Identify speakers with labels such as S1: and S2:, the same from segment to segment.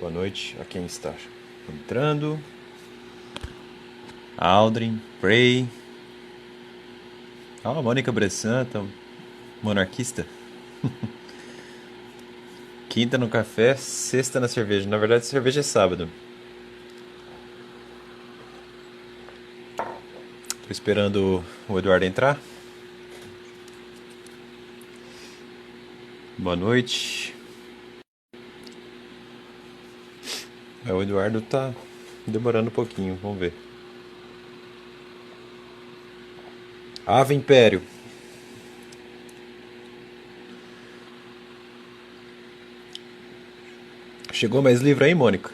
S1: Boa noite a quem está entrando. Aldrin, Prey. Ah, Mônica Bressan, monarquista. Quinta no café, sexta na cerveja. Na verdade, cerveja é sábado. Tô esperando o Eduardo entrar. Boa noite. O Eduardo tá demorando um pouquinho, vamos ver. Ave Império. Chegou mais livro aí, Mônica?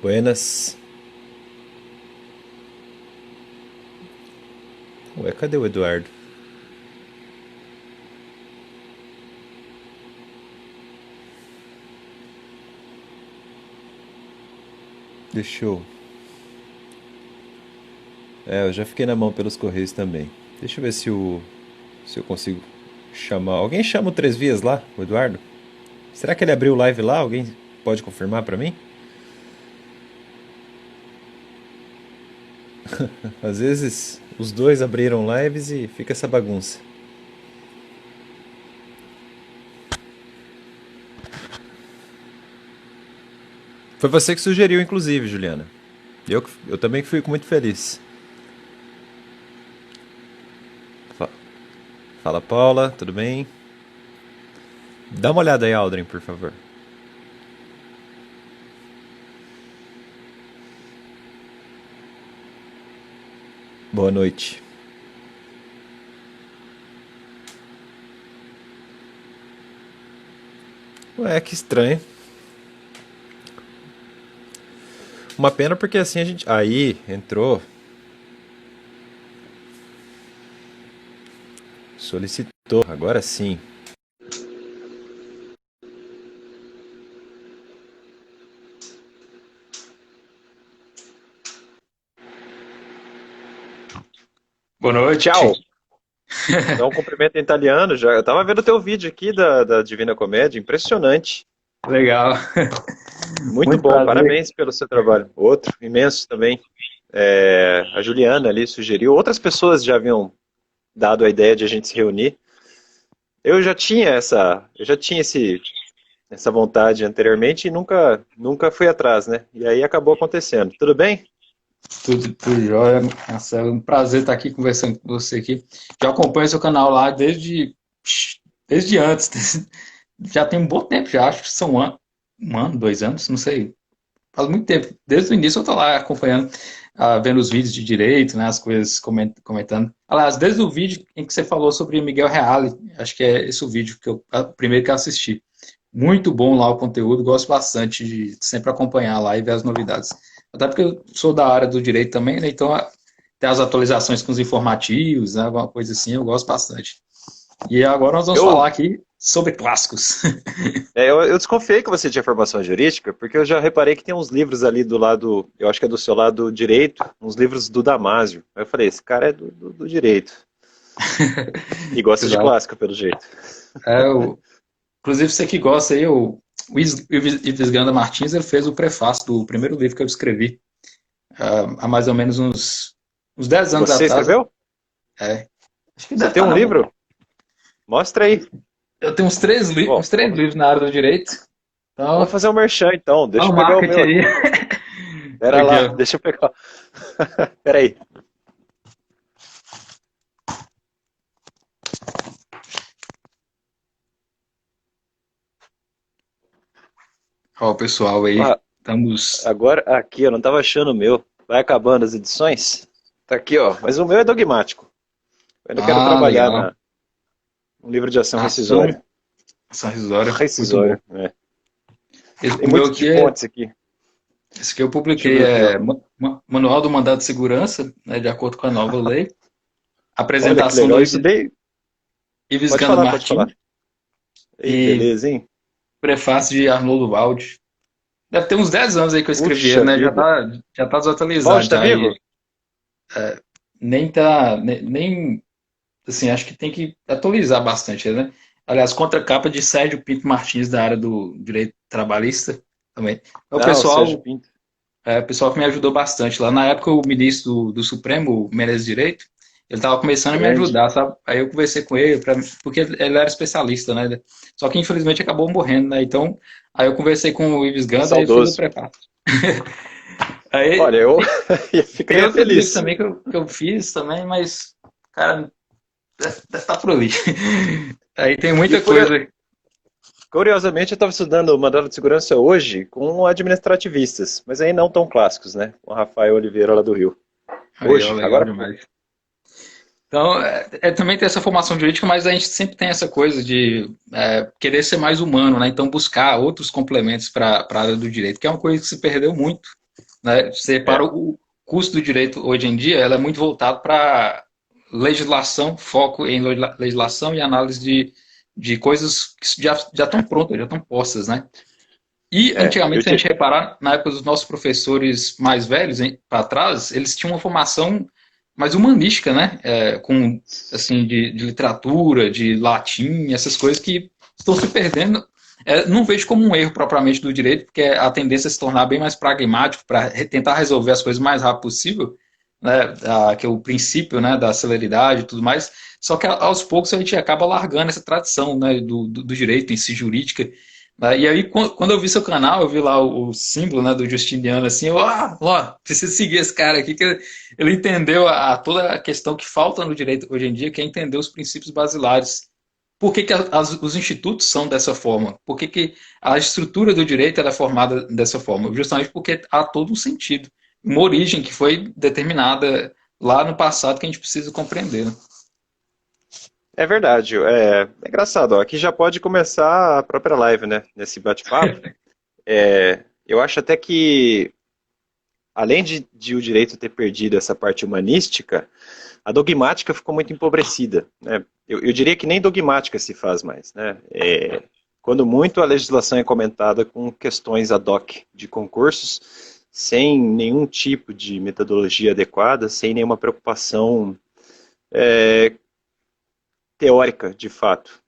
S1: Buenas. Ué, cadê o Eduardo? Deixa eu. Eu já fiquei na mão pelos correios também. Deixa eu ver se eu consigo chamar. Alguém chama o Três Vias lá, o Eduardo? Será que ele abriu live lá? Alguém pode confirmar pra mim? Às vezes os dois abriram lives e fica essa bagunça. Foi você que sugeriu, inclusive, Juliana. Eu também fico muito feliz. Fa- Fala, Paula, tudo bem? Dá uma olhada aí, Aldrin, por favor. Boa noite. Ué, que estranho. Uma pena porque assim a gente. Aí, entrou. Solicitou. Agora sim.
S2: Boa
S1: Tchau.
S2: noite.
S1: Dá um cumprimento em italiano já. Eu tava vendo o teu vídeo aqui da Divina Comédia. Impressionante.
S2: Legal.
S1: Muito
S2: Muito
S1: bom.
S2: prazer.
S1: Parabéns pelo seu trabalho. Outro, imenso também. A Juliana ali sugeriu. Outras pessoas já haviam dado a ideia de a gente se reunir. Eu já tinha essa vontade anteriormente e nunca fui atrás, né? E aí acabou acontecendo. Tudo bem?
S2: Tudo jóia, Marcelo. Um prazer estar aqui conversando com você aqui. Já acompanho seu canal lá desde antes. Já tem um bom tempo, já acho que são um ano, 2 anos, não sei. Faz muito tempo. Desde o início eu estou lá acompanhando, vendo os vídeos de direito, né, as coisas comentando. Aliás, desde o vídeo em que você falou sobre Miguel Reale, acho que é esse o vídeo o primeiro que eu assisti. Muito bom lá o conteúdo, gosto bastante de sempre acompanhar lá e ver as novidades. Até porque eu sou da área do direito também, né? Então tem as atualizações com os informativos, né? Alguma coisa assim, eu gosto bastante. E agora nós vamos
S1: Eu,
S2: falar aqui sobre clássicos.
S1: eu desconfiei que você tinha formação jurídica, porque eu já reparei que tem uns livros ali do lado, eu acho que é do seu lado direito, uns livros do Damásio. Aí eu falei, esse cara é do direito. E gosta de
S2: Exato.
S1: clássico, pelo jeito.
S2: É, inclusive, você que gosta aí, o Ives Ganda Martins, ele fez o prefácio do primeiro livro que eu escrevi, há mais ou menos uns 10 anos
S1: Você
S2: atrás.
S1: escreveu?
S2: É, acho que
S1: Você
S2: deve
S1: tem
S2: estar
S1: um
S2: na mão.
S1: livro? Mostra aí.
S2: Eu tenho
S1: Bom,
S2: uns três livros na área do direito.
S1: vamos
S2: Então,
S1: fazer um merchan então.
S2: olha
S1: Deixa
S2: o
S1: eu pegar o
S2: marketing
S1: meu
S2: aí.
S1: aqui. Pera
S2: Aqui,
S1: lá,
S2: ó.
S1: deixa eu pegar. Pera aí.
S2: Ó, o pessoal aí,
S1: Ah,
S2: estamos.
S1: agora, aqui, eu não tava achando o meu. Vai acabando as edições? Tá aqui, ó. Mas o meu é dogmático. Eu ainda quero
S2: Ah,
S1: trabalhar
S2: legal.
S1: um livro de ação
S2: Ação,
S1: rescisória.
S2: ação rescisória, muito bom.
S1: Rescisória, é. Tem
S2: O meu
S1: muito de
S2: aqui é.
S1: fontes aqui.
S2: Esse que eu
S1: Deixa eu
S2: publiquei
S1: ver o teu.
S2: é Manual do Mandado de Segurança, né, de acordo com a nova lei.
S1: Olha que
S2: Apresentação do
S1: legal. Isso bem.
S2: Ives
S1: Pode
S2: Ganda
S1: falar, pode falar.
S2: Martins
S1: Ei, que
S2: e
S1: beleza, hein?
S2: prefácio de Arnoldo Valde. Deve ter uns 10 anos aí que eu escrevi ele,
S1: Puxa
S2: né?
S1: vida.
S2: Já tá
S1: Valde
S2: desatualizado
S1: tá
S2: já.
S1: vivo?
S2: nem tá, nem, assim, acho que tem que atualizar bastante, né? Aliás, contracapa de Sérgio Pinto Martins, da área do direito trabalhista também. É
S1: Não, o Sérgio
S2: o
S1: Pinto.
S2: pessoal que me ajudou bastante. Lá na época, o ministro do Supremo, o Menezes Direito, ele estava começando a me
S1: Grande.
S2: ajudar, sabe? Aí eu conversei com ele, porque ele era especialista, né? Só que infelizmente acabou morrendo, né? Então, aí eu conversei com o Ives Ganda e fiz o
S1: Saudoso.
S2: preparo. Aí
S1: Olha, eu
S2: tem
S1: ficaria
S2: outros livros
S1: feliz.
S2: também que eu fiz também, mas, cara, deve estar por ali. Aí tem
S1: E
S2: muita coisa.
S1: curiosamente, eu estava estudando mandado de segurança hoje com administrativistas, mas aí não tão clássicos, né? Com o Rafael Oliveira lá do Rio.
S2: Aí, ó,
S1: Hoje,
S2: legal
S1: agora há pouco.
S2: demais. Então, também tem essa formação jurídica, mas a gente sempre tem essa coisa de querer ser mais humano, né? Então, buscar outros complementos para a área do direito, que é uma coisa que se perdeu muito, né? Você para
S1: É,
S2: o custo do direito hoje em dia, ela é muito voltada para legislação, foco em legislação e análise de coisas que já estão prontas, já estão postas, né? E
S1: eu
S2: antigamente, se a
S1: te...
S2: gente reparar, na época dos nossos professores mais velhos, para trás, eles tinham uma formação mais humanística, né? Com, assim, de literatura, de latim, essas coisas que estão se perdendo. Não vejo como um erro propriamente do direito, porque a tendência é se tornar bem mais pragmático para tentar resolver as coisas o mais rápido possível, né? Que é o princípio, né, da celeridade e tudo mais. Só que aos poucos a gente acaba largando essa tradição, né, do direito em si, jurídica, né? E aí, quando eu vi seu canal, eu vi lá o símbolo, né, do Justiniano, assim, preciso seguir esse cara aqui, que ele entendeu toda a questão que falta no direito hoje em dia, que é entender os princípios basilares. Por que os institutos são dessa forma? Por que a estrutura do direito é formada dessa forma? Justamente porque há todo um sentido, uma origem que foi determinada lá no passado que a gente precisa compreender, né?
S1: É verdade. É engraçado, ó, aqui já pode começar a própria live, né? Nesse bate-papo. Eu acho até que, além de o direito ter perdido essa parte humanística, a dogmática ficou muito empobrecida, né? Eu diria que nem dogmática se faz mais, né? Quando muito a legislação é comentada com questões ad hoc de concursos, sem nenhum tipo de metodologia adequada, sem nenhuma preocupação teórica, de fato.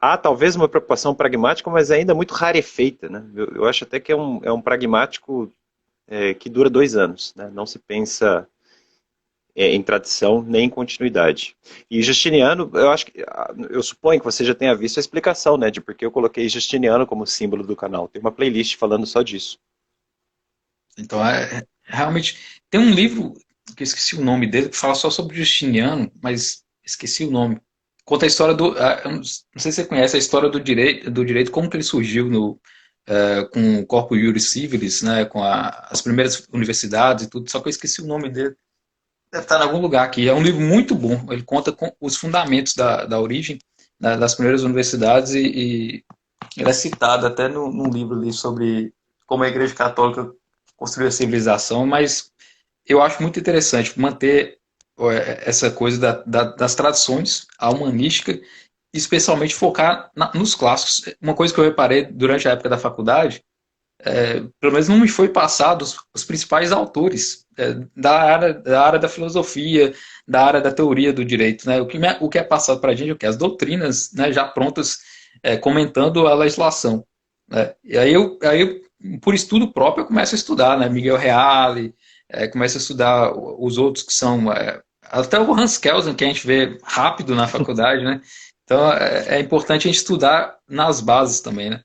S1: Há talvez uma preocupação pragmática, mas ainda muito rarefeita, né? Eu acho até que é um pragmático que dura 2 anos, né? Não se pensa em tradição nem em continuidade. E Justiniano, eu acho que, eu suponho que você já tenha visto a explicação, né, de por que eu coloquei Justiniano como símbolo do canal. Tem uma playlist falando só disso.
S2: Então, realmente. Tem um livro, que eu esqueci o nome dele, que fala só sobre Justiniano, mas esqueci o nome. Conta a história do. Eu não sei se você conhece a história do direito como que ele surgiu com o Corpus Juris Civilis, né, com as primeiras universidades e tudo, só que eu esqueci o nome dele. Deve estar em algum lugar aqui. É um livro muito bom. Ele conta com os fundamentos da origem, né, das primeiras universidades e ele é citado até num livro ali sobre como a Igreja Católica construiu a civilização, mas eu acho muito interessante manter essa coisa das tradições, a humanística, especialmente focar nos clássicos. Uma coisa que eu reparei durante a época da faculdade, pelo menos não me foi passado os principais autores da área da filosofia, da área da teoria do direito. Né? O que é passado para a gente é o que? As doutrinas, né, já prontas, comentando a legislação. Né? E por estudo próprio, eu começo a estudar, né? Miguel Reale, começo a estudar os outros que são. Até o Hans Kelsen, que a gente vê rápido na faculdade, né? Então é importante a gente estudar nas bases também, né?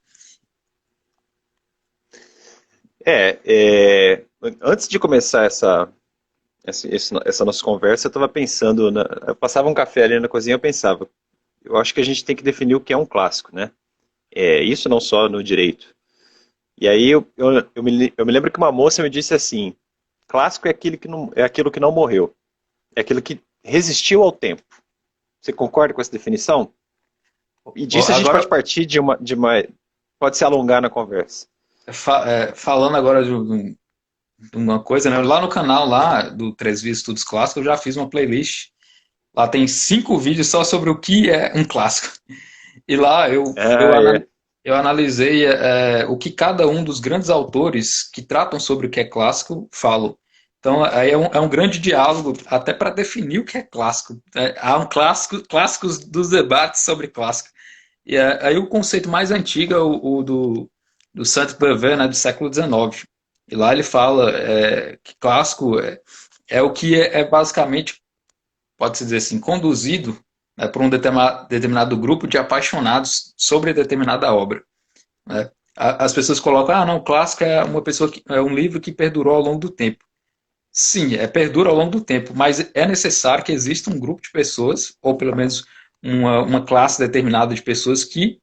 S1: Antes de começar essa nossa conversa, eu estava pensando, eu passava um café ali na cozinha, eu pensava, eu acho que a gente tem que definir o que é um clássico, né? Isso não só no direito. E aí eu me lembro que uma moça me disse assim, clássico é aquilo que não morreu, é aquilo que resistiu ao tempo. Você concorda com essa definição? E disso a gente pode
S2: Agora,
S1: partir pode se alongar na conversa.
S2: falando agora de uma coisa, né? Lá no canal lá do Três Vias Estudos Clássicos, eu já fiz uma playlist. Lá tem 5 vídeos só sobre o que é um clássico. E lá
S1: Ah, é.
S2: eu analisei o que cada um dos grandes autores que tratam sobre o que é clássico falam. Então, aí é um grande diálogo, até para definir o que é clássico. Há um clássicos dos debates sobre clássico. E aí o conceito mais antigo é o do Saint-Beuve, né, do século XIX. E lá ele fala que clássico é o que é basicamente, pode-se dizer assim, conduzido, né, por um determinado grupo de apaixonados sobre determinada obra. Né? As pessoas colocam, ah, não, clássico é uma pessoa é um livro que perdurou ao longo do tempo. Sim, perdura ao longo do tempo, mas é necessário que exista um grupo de pessoas, ou pelo menos uma classe determinada de pessoas que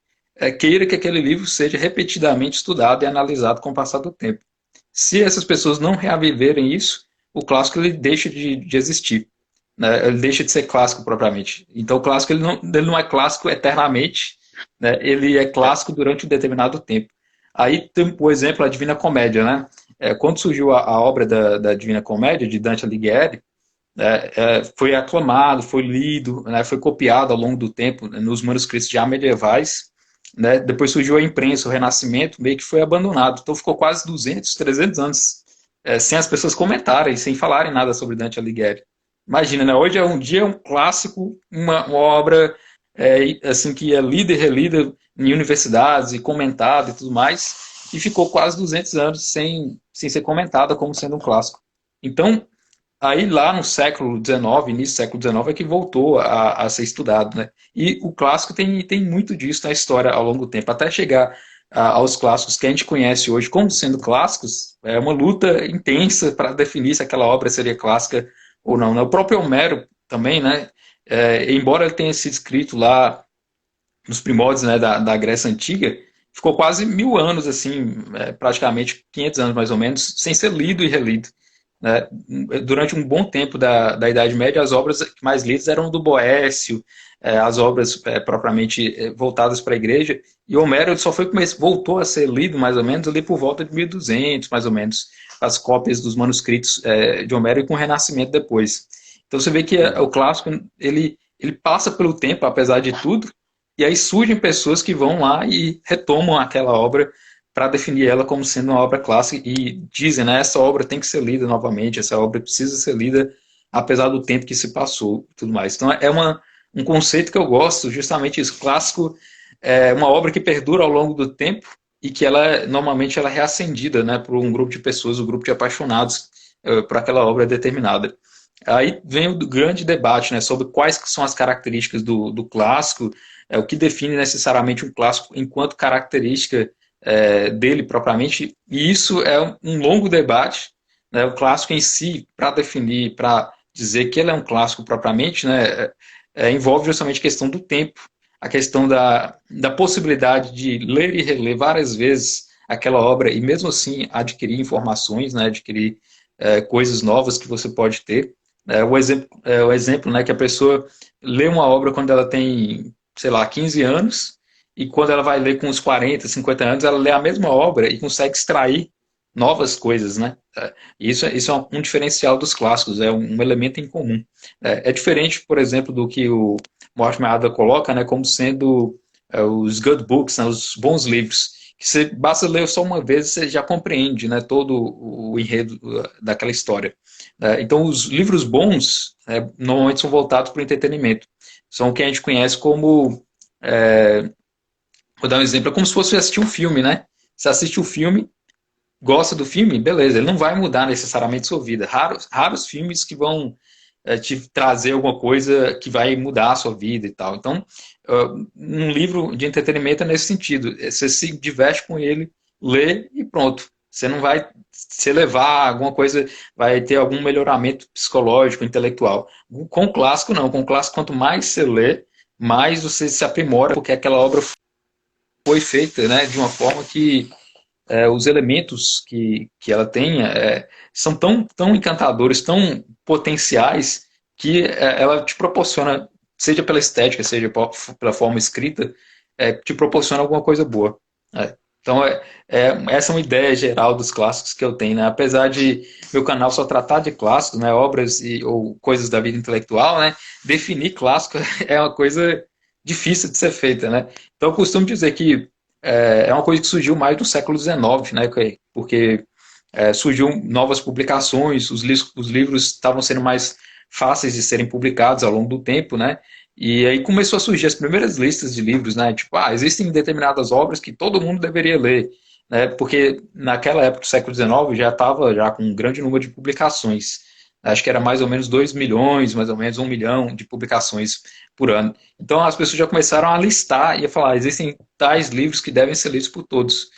S2: queira que aquele livro seja repetidamente estudado e analisado com o passar do tempo. Se essas pessoas não reaviverem isso, o clássico ele deixa de existir, né? Ele deixa de ser clássico propriamente. Então o clássico ele não é clássico eternamente, né? Ele é clássico durante um determinado tempo. Aí tem, por exemplo, a Divina Comédia, né? Quando surgiu a obra da Divina Comédia, de Dante Alighieri, foi aclamado, foi lido, né, foi copiado ao longo do tempo, né, nos manuscritos já medievais. Né, depois surgiu a imprensa, o Renascimento, meio que foi abandonado. Então ficou quase 200, 300 anos sem as pessoas comentarem, sem falarem nada sobre Dante Alighieri. Imagina, né, hoje é um dia um clássico, uma obra assim que é lida e relida em universidades e comentada e tudo mais, e ficou quase 200 anos sem ser comentada como sendo um clássico. Então, aí lá no século XIX, início do século XIX, é que voltou a ser estudado, né? E o clássico tem muito disso na história ao longo do tempo, até chegar aos clássicos que a gente conhece hoje como sendo clássicos, é uma luta intensa para definir se aquela obra seria clássica ou não. Né? O próprio Homero também, né? Embora ele tenha sido escrito lá nos primórdios, né, da Grécia Antiga, ficou quase 1000 anos, assim, praticamente 500 anos mais ou menos, sem ser lido e relido. Né? Durante um bom tempo da Idade Média, as obras mais lidas eram do Boécio, as obras propriamente voltadas para a igreja, e Homero só voltou a ser lido mais ou menos ali por volta de 1200, mais ou menos, as cópias dos manuscritos de Homero e com o Renascimento depois. Então você vê que o clássico ele passa pelo tempo, apesar de tudo, e aí surgem pessoas que vão lá e retomam aquela obra para definir ela como sendo uma obra clássica e dizem, né, essa obra tem que ser lida novamente, essa obra precisa ser lida apesar do tempo que se passou e tudo mais. Então um conceito que eu gosto, justamente isso, clássico é uma obra que perdura ao longo do tempo e que normalmente ela é reacendida, né, por um grupo de pessoas, um grupo de apaixonados por aquela obra determinada. Aí vem o grande debate, né, sobre quais são as características do clássico, o que define necessariamente um clássico enquanto característica dele propriamente, e isso é um longo debate. Né, o clássico em si, para definir, para dizer que ele é um clássico propriamente, né, envolve justamente a questão do tempo, a questão da possibilidade de ler e reler várias vezes aquela obra e mesmo assim adquirir informações, né, adquirir coisas novas que você pode ter. O exemplo, né, que a pessoa lê uma obra quando ela tem, sei lá, 15 anos, e quando ela vai ler com uns 40, 50 anos, ela lê a mesma obra e consegue extrair novas coisas, né? Isso é um diferencial dos clássicos, é um elemento em comum. É diferente, por exemplo, do que o Mortimer Adler coloca, né, como sendo os good books, né, os bons livros, que você basta ler só uma vez e você já compreende, né, todo o enredo daquela história. Então, os livros bons normalmente são voltados para o entretenimento. São o que a gente conhece como. Vou dar um exemplo, é como se fosse assistir um filme, né? Você assiste o filme, gosta do filme, beleza, ele não vai mudar necessariamente sua vida. Raros filmes que vão te trazer alguma coisa que vai mudar a sua vida e tal. Então, um livro de entretenimento é nesse sentido. Você se diverte com ele, lê e pronto. Você não vai se levar alguma coisa, vai ter algum melhoramento psicológico, intelectual. Com o clássico, não. Com o clássico, quanto mais você lê, mais você se aprimora, porque aquela obra foi feita, né, de uma forma que os elementos que ela tem são tão encantadores, tão potenciais, que ela te proporciona, seja pela estética, seja pela forma escrita, te proporciona alguma coisa boa. Então, essa é uma ideia geral dos clássicos que eu tenho. Né? Apesar de meu canal só tratar de clássicos, né, obras ou coisas da vida intelectual, né, definir clássico é uma coisa difícil de ser feita. Né? Então, eu costumo dizer que é uma coisa que surgiu mais no século XIX, né? Porque surgiu novas publicações, os livros estavam sendo mais fáceis de serem publicados ao longo do tempo, né? E aí começou a surgir as primeiras listas de livros, né? Tipo, existem determinadas obras que todo mundo deveria ler, né? Porque naquela época do século XIX já estava já com um grande número de publicações. Acho que era mais ou menos 2 milhões, mais ou menos 1 milhão de publicações por ano. Então as pessoas já começaram a listar e a falar, existem tais livros que devem ser lidos por todos.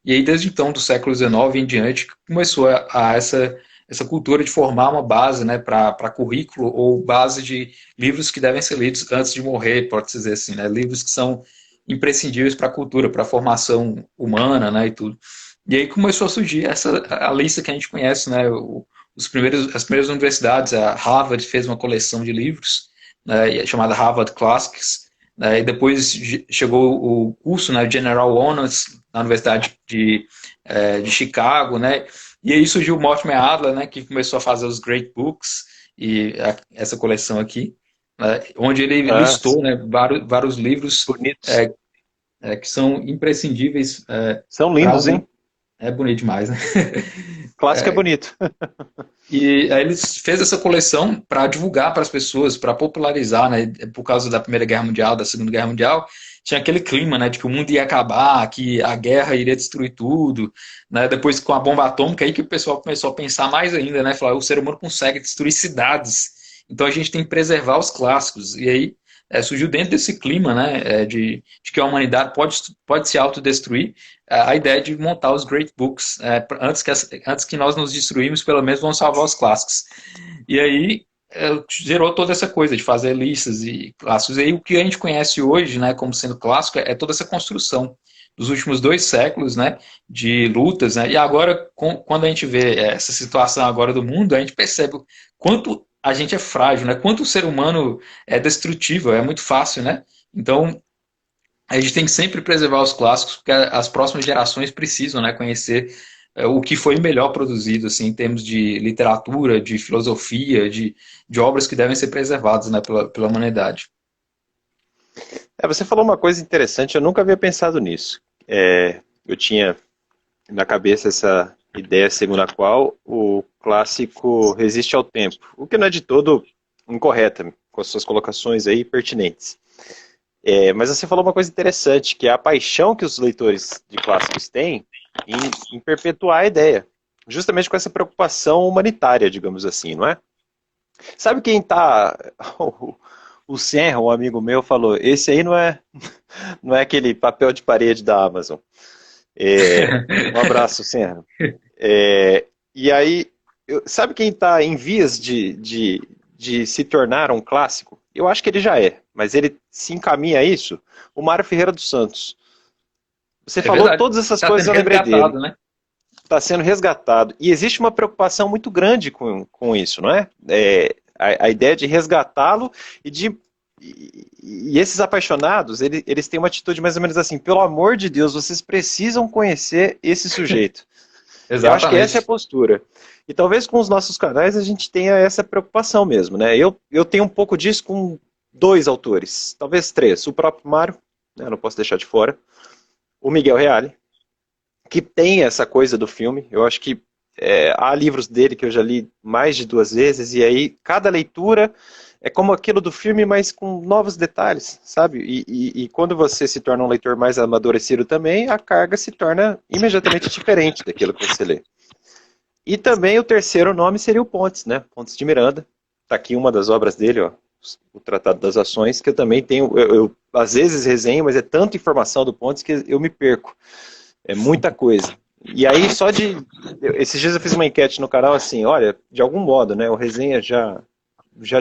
S2: E aí, desde então, do século XIX em diante, começou essa cultura de formar uma base, né, para currículo ou base de livros que devem ser lidos antes de morrer, pode-se dizer assim, né, livros que são imprescindíveis para a cultura, para a formação humana, né, e tudo. E aí começou a surgir a lista que a gente conhece, né, as primeiras universidades, a Harvard fez uma coleção de livros, né, chamada Harvard Classics, né, e depois chegou o curso, né, General Honors, na Universidade de Chicago, né, e aí surgiu o Mortimer Adler, né, que começou a fazer os Great Books, e essa coleção aqui, né, onde ele
S1: Ah,
S2: listou, né, vários livros
S1: bonitos.
S2: que são imprescindíveis
S1: São
S2: para
S1: lindos,
S2: um...
S1: hein?
S2: É bonito demais, né?
S1: Clássico é bonito.
S2: E aí eles fez essa coleção para divulgar para as pessoas, para popularizar, né? Por causa da Primeira Guerra Mundial, da Segunda Guerra Mundial, tinha aquele clima, né, de que o mundo ia acabar, que a guerra iria destruir tudo, né? Depois com a bomba atômica aí que o pessoal começou a pensar mais ainda, né? Falar, o ser humano consegue destruir cidades, então a gente tem que preservar os clássicos. E aí surgiu dentro desse clima, né, de que a humanidade pode se autodestruir, a ideia de montar os great books, antes que nós nos destruímos, pelo menos vamos salvar os clássicos. E aí gerou toda essa coisa de fazer listas e clássicos. E aí o que a gente conhece hoje, né, como sendo clássico, é toda essa construção dos últimos 2 séculos, né, de lutas, né, e agora, quando a gente vê essa situação agora do mundo, a gente percebe o quanto a gente é frágil, né, quanto o ser humano é destrutível, é muito fácil, né, então a gente tem que sempre preservar os clássicos, porque as próximas gerações precisam, né, conhecer o que foi melhor produzido, assim, em termos de literatura, de filosofia, de obras que devem ser preservadas, né, pela humanidade.
S1: Você falou uma coisa interessante, eu nunca havia pensado nisso. Eu tinha na cabeça essa ideia segundo a qual o clássico resiste ao tempo, o que não é de todo incorreta, com as suas colocações aí pertinentes. Mas você falou uma coisa interessante, que é a paixão que os leitores de clássicos têm em perpetuar a ideia, justamente com essa preocupação humanitária, digamos assim, não é? Sabe quem tá... O Senra, um amigo meu, falou, esse aí não é aquele papel de parede da Amazon. Um abraço, Senra. E aí, sabe quem está em vias de se tornar um clássico? Eu acho que ele já é, mas ele se encaminha a isso. O Mário Ferreira dos Santos. Você
S2: É
S1: falou
S2: verdade.
S1: todas essas
S2: Está
S1: coisas,
S2: sendo
S1: eu lembrei dele.
S2: resgatado, né?
S1: Está sendo resgatado. E existe uma preocupação muito grande com isso, não é? A ideia de resgatá-lo e de. E esses apaixonados, eles têm uma atitude mais ou menos assim: pelo amor de Deus, vocês precisam conhecer esse sujeito. Eu acho que essa é a
S2: Exatamente.
S1: postura. E talvez com os nossos canais a gente tenha essa preocupação mesmo, né? Eu tenho um pouco disso com 2 autores, talvez 3. O próprio Mário, né, não posso deixar de fora. O Miguel Reale, que tem essa coisa do filme. Eu acho que há livros dele que eu já li mais de 2 vezes, e aí cada leitura é como aquilo do filme, mas com novos detalhes, sabe? E quando você se torna um leitor mais amadurecido também, a carga se torna imediatamente diferente daquilo que você lê. E também o terceiro nome seria o Pontes, né? Pontes de Miranda. Está aqui uma das obras dele, ó, o Tratado das Ações, que eu também tenho, eu às vezes resenho, mas é tanta informação do Pontes que eu me perco. É muita coisa. E aí, esses dias eu fiz uma enquete no canal assim, olha, de algum modo, né, o resenha já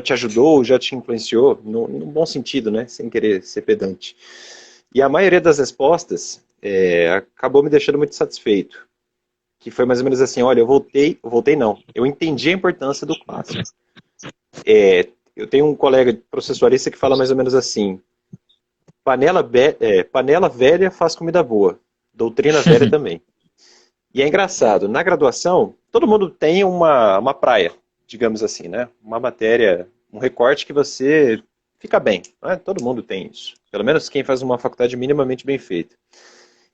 S1: te ajudou, já te influenciou, no bom sentido, né, sem querer ser pedante. E a maioria das respostas acabou me deixando muito satisfeito. Que foi mais ou menos assim, olha, eu voltei não, eu entendi a importância do clássico. Eu tenho um colega processualista que fala mais ou menos assim, panela velha faz comida boa, doutrina velha também. E é engraçado, na graduação, todo mundo tem uma praia, digamos assim, né? Uma matéria, um recorte que você fica bem, né? Todo mundo tem isso. Pelo menos quem faz uma faculdade minimamente bem feita.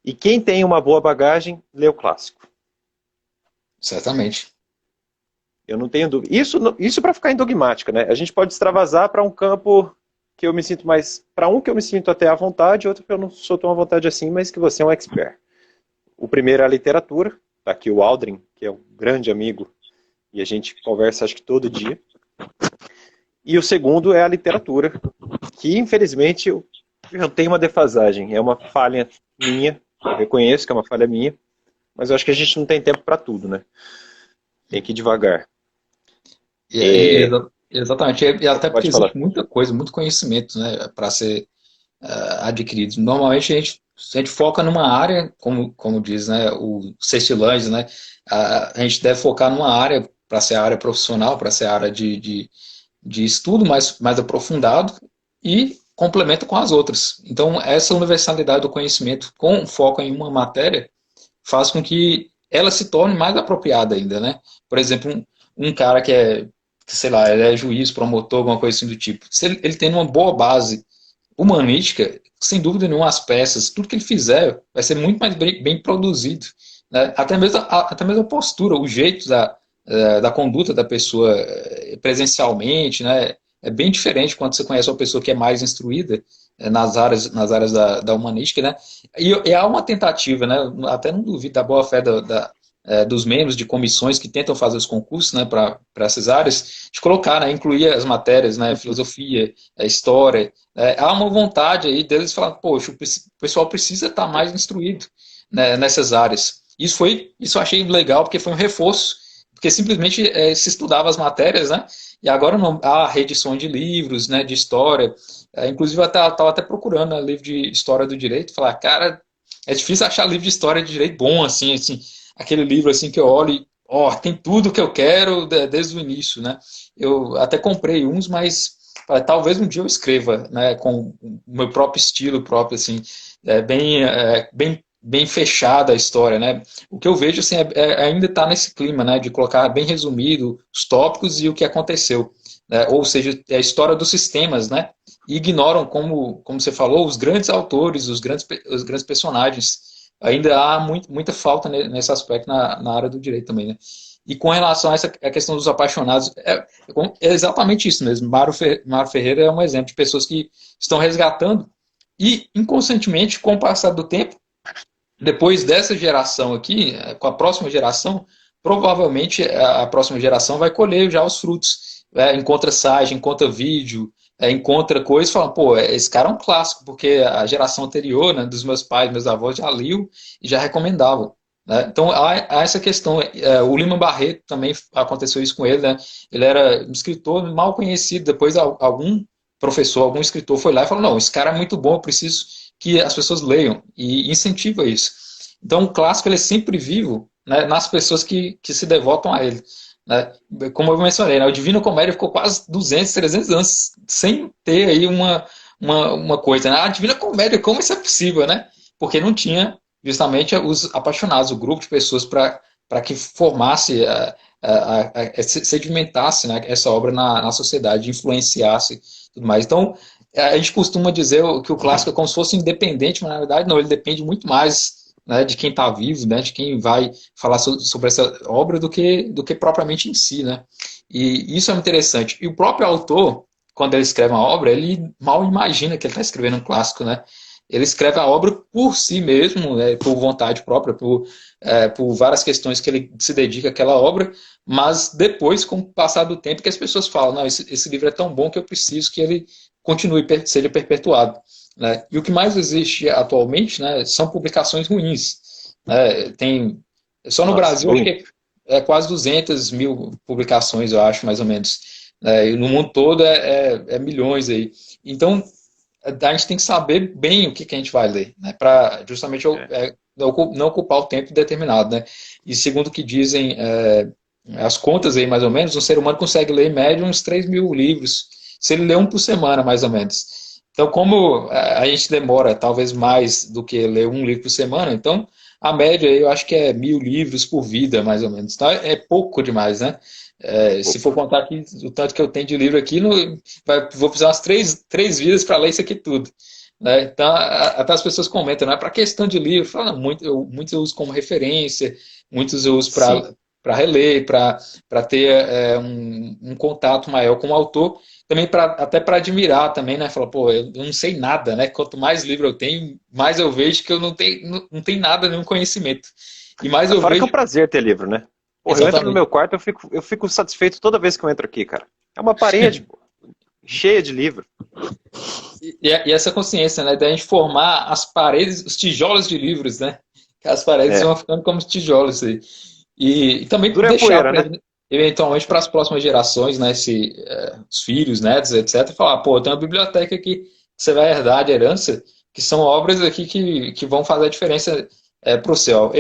S1: E quem tem uma boa bagagem, lê o clássico.
S2: certamente.
S1: Eu não tenho dúvida. Isso para ficar em dogmática, né? A gente pode extravasar para um campo que eu me sinto mais. Para um que eu me sinto até à vontade, outro que eu não sou tão à vontade assim, mas que você é um expert. O primeiro é a literatura. Tá aqui o Aldrin, que é um grande amigo, e a gente conversa acho que todo dia. E o segundo é a literatura, que infelizmente eu tenho uma defasagem. É uma falha minha. Eu reconheço que é uma falha minha, mas eu acho que a gente não tem tempo para tudo, né? Tem que ir devagar.
S2: Exatamente, e até porque
S1: Pode falar.
S2: existe muita coisa, muito conhecimento, né, para ser adquirido. Normalmente a gente foca numa área, como diz, né, o Cestilândia, né, a gente deve focar numa área para ser a área profissional, para ser a área de estudo mais aprofundado e complementa com as outras. Então, essa universalidade do conhecimento com foco em uma matéria faz com que ela se torne mais apropriada ainda, né? Por exemplo, um cara que, sei lá, ele é juiz, promotor, alguma coisa assim do tipo. Se ele tem uma boa base humanística, sem dúvida nenhuma, as peças, tudo que ele fizer vai ser muito mais bem produzido. Né? Até mesmo a postura, o jeito da conduta da pessoa presencialmente, né? É bem diferente quando você conhece uma pessoa que é mais instruída nas áreas da humanística, né? E há uma tentativa, né? Até não duvido da boa fé dos membros de comissões que tentam fazer os concursos, né, para essas áreas, de colocar, né, incluir as matérias, né, filosofia, história. Há uma vontade aí deles falar, poxa, o pessoal precisa estar mais instruído, né, nessas áreas. Isso eu achei legal, porque foi um reforço, porque simplesmente se estudava as matérias, né, e agora não, há reedições de livros, né, de história. Inclusive, eu estava até procurando, né, livro de história do direito, falar, cara, é difícil achar livro de história de direito bom, assim, aquele livro assim que eu olho e, tem tudo que eu quero desde o início, né? Eu até comprei uns, mas talvez um dia eu escreva, né, com o meu próprio estilo próprio, assim, bem fechada a história, né? O que eu vejo, assim, ainda está nesse clima, né, de colocar bem resumido os tópicos e o que aconteceu, né? Ou seja, é a história dos sistemas, né? E ignoram, como você falou, os grandes autores, os grandes personagens. Ainda há muita falta nesse aspecto na área do direito também, né? E com relação a essa a questão dos apaixonados, é exatamente isso mesmo. Mário Ferreira é um exemplo de pessoas que estão resgatando e, inconscientemente, com o passar do tempo, depois dessa geração aqui, com a próxima geração, provavelmente a próxima geração vai colher já os frutos. Encontra site, encontra vídeo, encontra coisas e fala, pô, esse cara é um clássico, porque a geração anterior, né, dos meus pais, meus avós, já liam e já recomendavam. Né? Então, há essa questão. O Lima Barreto também aconteceu isso com ele. Né? Ele era um escritor mal conhecido, depois algum professor, algum escritor foi lá e falou, não, esse cara é muito bom, eu preciso que as pessoas leiam, e incentiva isso. Então, o clássico ele é sempre vivo, né, nas pessoas que se devotam a ele. Né? Como eu mencionei, né, o Divino Comédia ficou quase 200, 300 anos sem ter aí uma coisa. Né? A Divina Comédia, como isso é possível? Né? Porque não tinha justamente os apaixonados, o grupo de pessoas para que formasse, sedimentasse, né, essa obra na sociedade, influenciasse tudo mais. Então, a gente costuma dizer que o clássico é como se fosse independente, mas na verdade não, ele depende muito mais, né, de quem está vivo, né, de quem vai falar sobre essa obra do que propriamente em si. Né? E isso é interessante. E o próprio autor, quando ele escreve uma obra, ele mal imagina que ele está escrevendo um clássico. Né? Ele escreve a obra por si mesmo, né, por vontade própria, por várias questões que ele se dedica àquela obra, mas depois, com o passar do tempo, que as pessoas falam, não, esse livro é tão bom que eu preciso que ele continue, seja perpetuado. Né? E o que mais existe atualmente, né, são publicações ruins. Né? Só no
S1: Nossa,
S2: Brasil, acho que é quase 200 mil publicações, eu acho, mais ou menos. E no mundo todo é milhões aí. Então, a gente tem que saber bem o que a gente vai ler, né, para justamente não ocupar o tempo determinado. Né? E segundo o que dizem as contas aí, mais ou menos, um ser humano consegue ler em média uns 3 mil livros, se ele lê um por semana, mais ou menos. Então, como a gente demora talvez mais do que ler um livro por semana, então a média eu acho que é 1.000 livros por vida, mais ou menos. Então, é pouco demais, né? Se for contar aqui o tanto que eu tenho de livro aqui, vou precisar umas três vidas para ler isso aqui tudo. Né? Então, até as pessoas comentam, né? Para questão de livro, muitos eu uso como referência, muitos eu uso reler, para ter um contato maior com o autor, também até para admirar também, né? Falar, pô, eu não sei nada, né? Quanto mais livro eu tenho, mais eu vejo que eu não tenho nada, nenhum conhecimento. E mais eu
S1: Fora que é
S2: vejo.
S1: um prazer ter livro, né? Porra, eu entro no
S2: Exatamente.
S1: meu quarto, eu fico satisfeito toda vez que eu entro aqui, cara. É uma parede, pô, cheia de livro.
S2: E essa consciência, né? Da gente formar as paredes, os tijolos de livros, né? Que as paredes
S1: É.
S2: vão ficando como os tijolos aí. E também
S1: Dura é a
S2: deixar,
S1: poeira, né?
S2: eventualmente, para as próximas gerações, né? Os filhos, netos, etc., falar, pô, tem uma biblioteca aqui que você vai herdar de herança, que são obras aqui que vão fazer a diferença para o céu.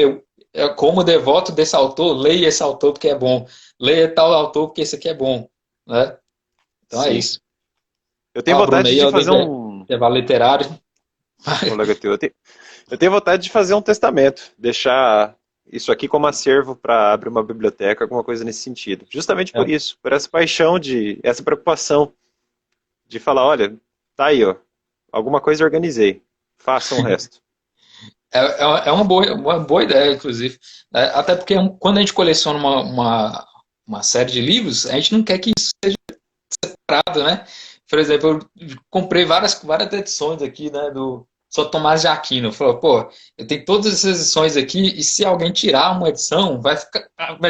S2: Como devoto desse autor, leia esse autor porque é bom. Leia tal autor porque esse aqui é bom. Né? Então é
S1: Sim.
S2: isso.
S1: Eu tenho
S2: Ó, Bruno
S1: vontade
S2: aí,
S1: de
S2: alguém
S1: fazer
S2: quer
S1: um.
S2: levar literário?
S1: Colega teu, eu tenho vontade de fazer um testamento, deixar isso aqui como acervo para abrir uma biblioteca, alguma coisa nesse sentido. Justamente por isso, por essa paixão, essa preocupação de falar, olha, tá aí, ó, alguma coisa eu organizei, façam o resto.
S2: É uma boa ideia, inclusive. Né? Até porque quando a gente coleciona uma série de livros, a gente não quer que isso seja parado, né? Por exemplo, eu comprei várias edições aqui, né, do São Tomás de Aquino. Falou, pô, eu tenho todas essas edições aqui e se alguém tirar uma edição, vai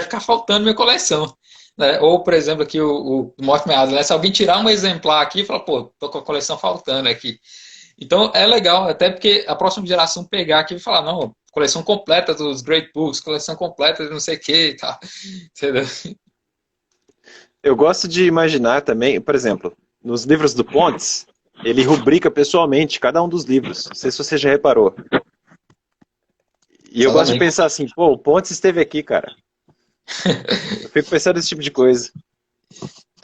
S2: ficar faltando minha coleção. Né? Ou, por exemplo, aqui o Mortimer Adler, né? Se alguém tirar um exemplar aqui, fala, pô, tô com a coleção faltando aqui. Então é legal, até porque a próxima geração pegar aqui e falar, não, coleção completa dos Great Books, coleção completa de não sei o que e tal. Entendeu?
S1: Eu gosto de imaginar também, por exemplo, nos livros do Pontes, ele rubrica pessoalmente cada um dos livros. Não sei se você já reparou. E eu gosto de
S2: Exatamente.
S1: pensar assim, pô, o Pontes esteve aqui, cara. Eu fico pensando nesse tipo de coisa.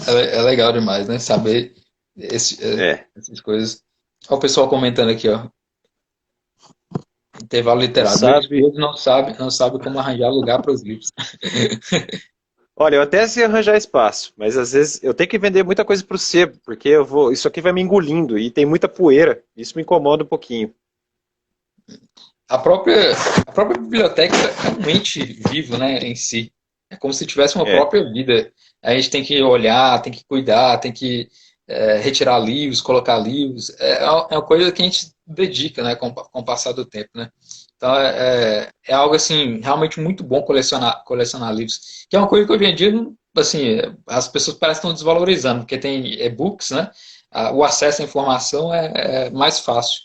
S2: É legal demais, né? Saber
S1: É,
S2: essas coisas. Olha o pessoal comentando aqui, ó. Intervalo
S1: não
S2: literário. Meu
S1: sabe.
S2: esposo não sabe como arranjar lugar para os livros.
S1: Olha, eu até sei arranjar espaço, mas às vezes eu tenho que vender muita coisa para o sebo, porque isso aqui vai me engolindo e tem muita poeira. Isso me incomoda um pouquinho.
S2: A própria, a própria biblioteca é um ente vivo, né, em si. É como se tivesse uma
S1: É,
S2: própria vida. A gente tem que olhar, tem que cuidar, tem que retirar livros, colocar livros. É uma coisa que a gente dedica, né, com o passar do tempo, né? Então é algo assim realmente muito bom colecionar livros, que é uma coisa que hoje em dia assim as pessoas parecem que estão desvalorizando, porque tem e-books, né? O acesso à informação é mais fácil.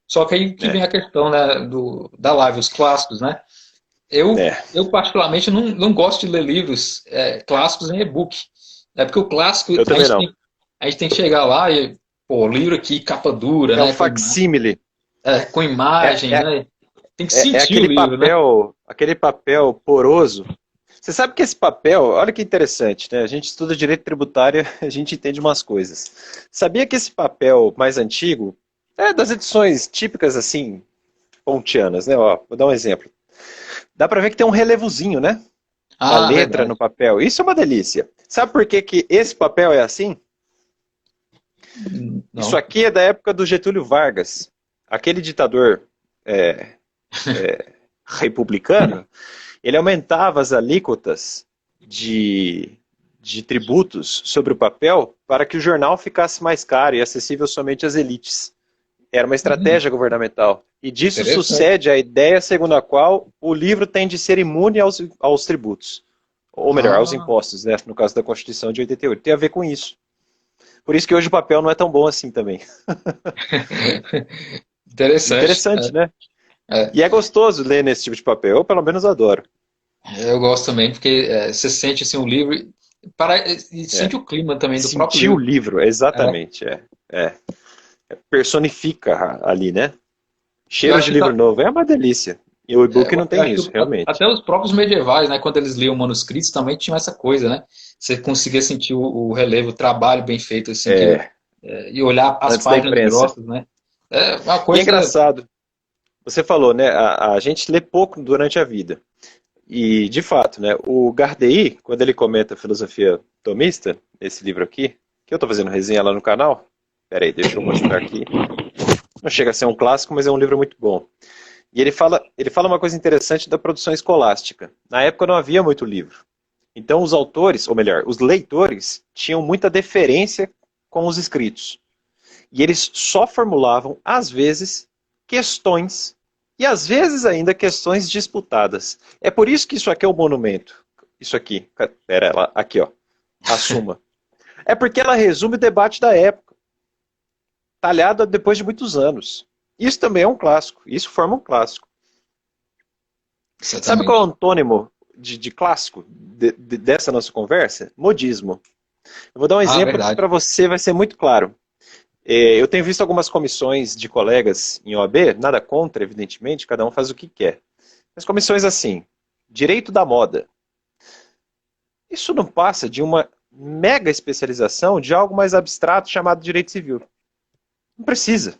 S2: Só que aí que vem
S1: é,
S2: a questão, né, da live, os clássicos, né? Eu,
S1: é.
S2: eu particularmente não gosto de ler livros clássicos em e-book. É porque o clássico
S1: Eu também não.
S2: a gente tem que chegar lá e, pô, livro aqui, capa dura,
S1: É um
S2: né?
S1: facsímile.
S2: Com
S1: É,
S2: imagem,
S1: é,
S2: né? Tem que
S1: é
S2: sentir o livro, né?
S1: aquele papel poroso. Você sabe que esse papel, olha que interessante, né? A gente estuda direito tributário, a gente entende umas coisas. Sabia que esse papel mais antigo é das edições típicas assim, pontianas, né? Ó, vou dar um exemplo. Dá pra ver que tem um relevozinho, né? Da
S2: Ah,
S1: letra no
S2: verdade.
S1: papel. Isso é uma delícia. Sabe por que que esse papel é assim? Isso
S2: Não.
S1: aqui é da época do Getúlio Vargas, aquele ditador é, republicano. Ele aumentava as alíquotas de, de tributos sobre o papel para que o jornal ficasse mais caro e acessível somente às elites. Era uma estratégia governamental. E disso
S2: Interessante.
S1: sucede a ideia segundo a qual o livro tem de ser imune aos tributos. Ou melhor, aos
S2: Ah,
S1: impostos, né? No caso da Constituição de 88. Tem a ver com isso. Por isso que hoje o papel não é tão bom assim também.
S2: interessante.
S1: Interessante, né?
S2: É,
S1: E é gostoso ler nesse tipo de papel. Eu, pelo menos, adoro.
S2: eu gosto também, porque você sente assim, o livro e
S1: É.
S2: sente o clima também do próprio
S1: Sentir o
S2: livro.
S1: livro,
S2: É,
S1: exatamente. É. Personifica ali, né?
S2: eu
S1: Cheiro
S2: acho
S1: de
S2: que
S1: livro novo é uma delícia. E o e-book não
S2: eu
S1: tem
S2: acho
S1: isso,
S2: que
S1: realmente.
S2: até os próprios medievais, né, quando eles liam manuscritos, também tinham essa coisa, né? Você conseguia sentir o relevo, o trabalho bem feito, assim,
S1: É,
S2: e olhar as
S1: antes da
S2: páginas
S1: imprensa.
S2: grossas, né? É uma
S1: E é
S2: coisa.
S1: engraçado, você falou, né? A gente lê pouco durante a vida. E, de fato, né? O Gardei, quando ele comenta a filosofia tomista, esse livro aqui, que eu estou fazendo resenha lá no canal. Peraí, deixa eu mostrar aqui. Não chega a ser um clássico, mas é um livro muito bom. E ele fala uma coisa interessante da produção escolástica. Na época não havia muito livro. Então os autores, ou melhor, os leitores, tinham muita deferência com os escritos. E eles só formulavam, às vezes, questões, e às vezes ainda questões disputadas. É por isso que isso aqui é um monumento. Isso aqui, pera, aqui ó, a Suma. É porque ela resume o debate da época, talhado depois de muitos anos. Isso também é um clássico, isso forma um clássico.
S2: Exatamente.
S1: Sabe qual é o antônimo de clássico dessa nossa conversa? Modismo. Eu vou dar um exemplo que para você vai ser muito claro. Eu tenho visto algumas comissões de colegas em OAB, nada contra, evidentemente, cada um faz o que quer. Mas comissões assim, direito da moda. Isso não passa de uma mega especialização de algo mais abstrato chamado direito civil. Não precisa.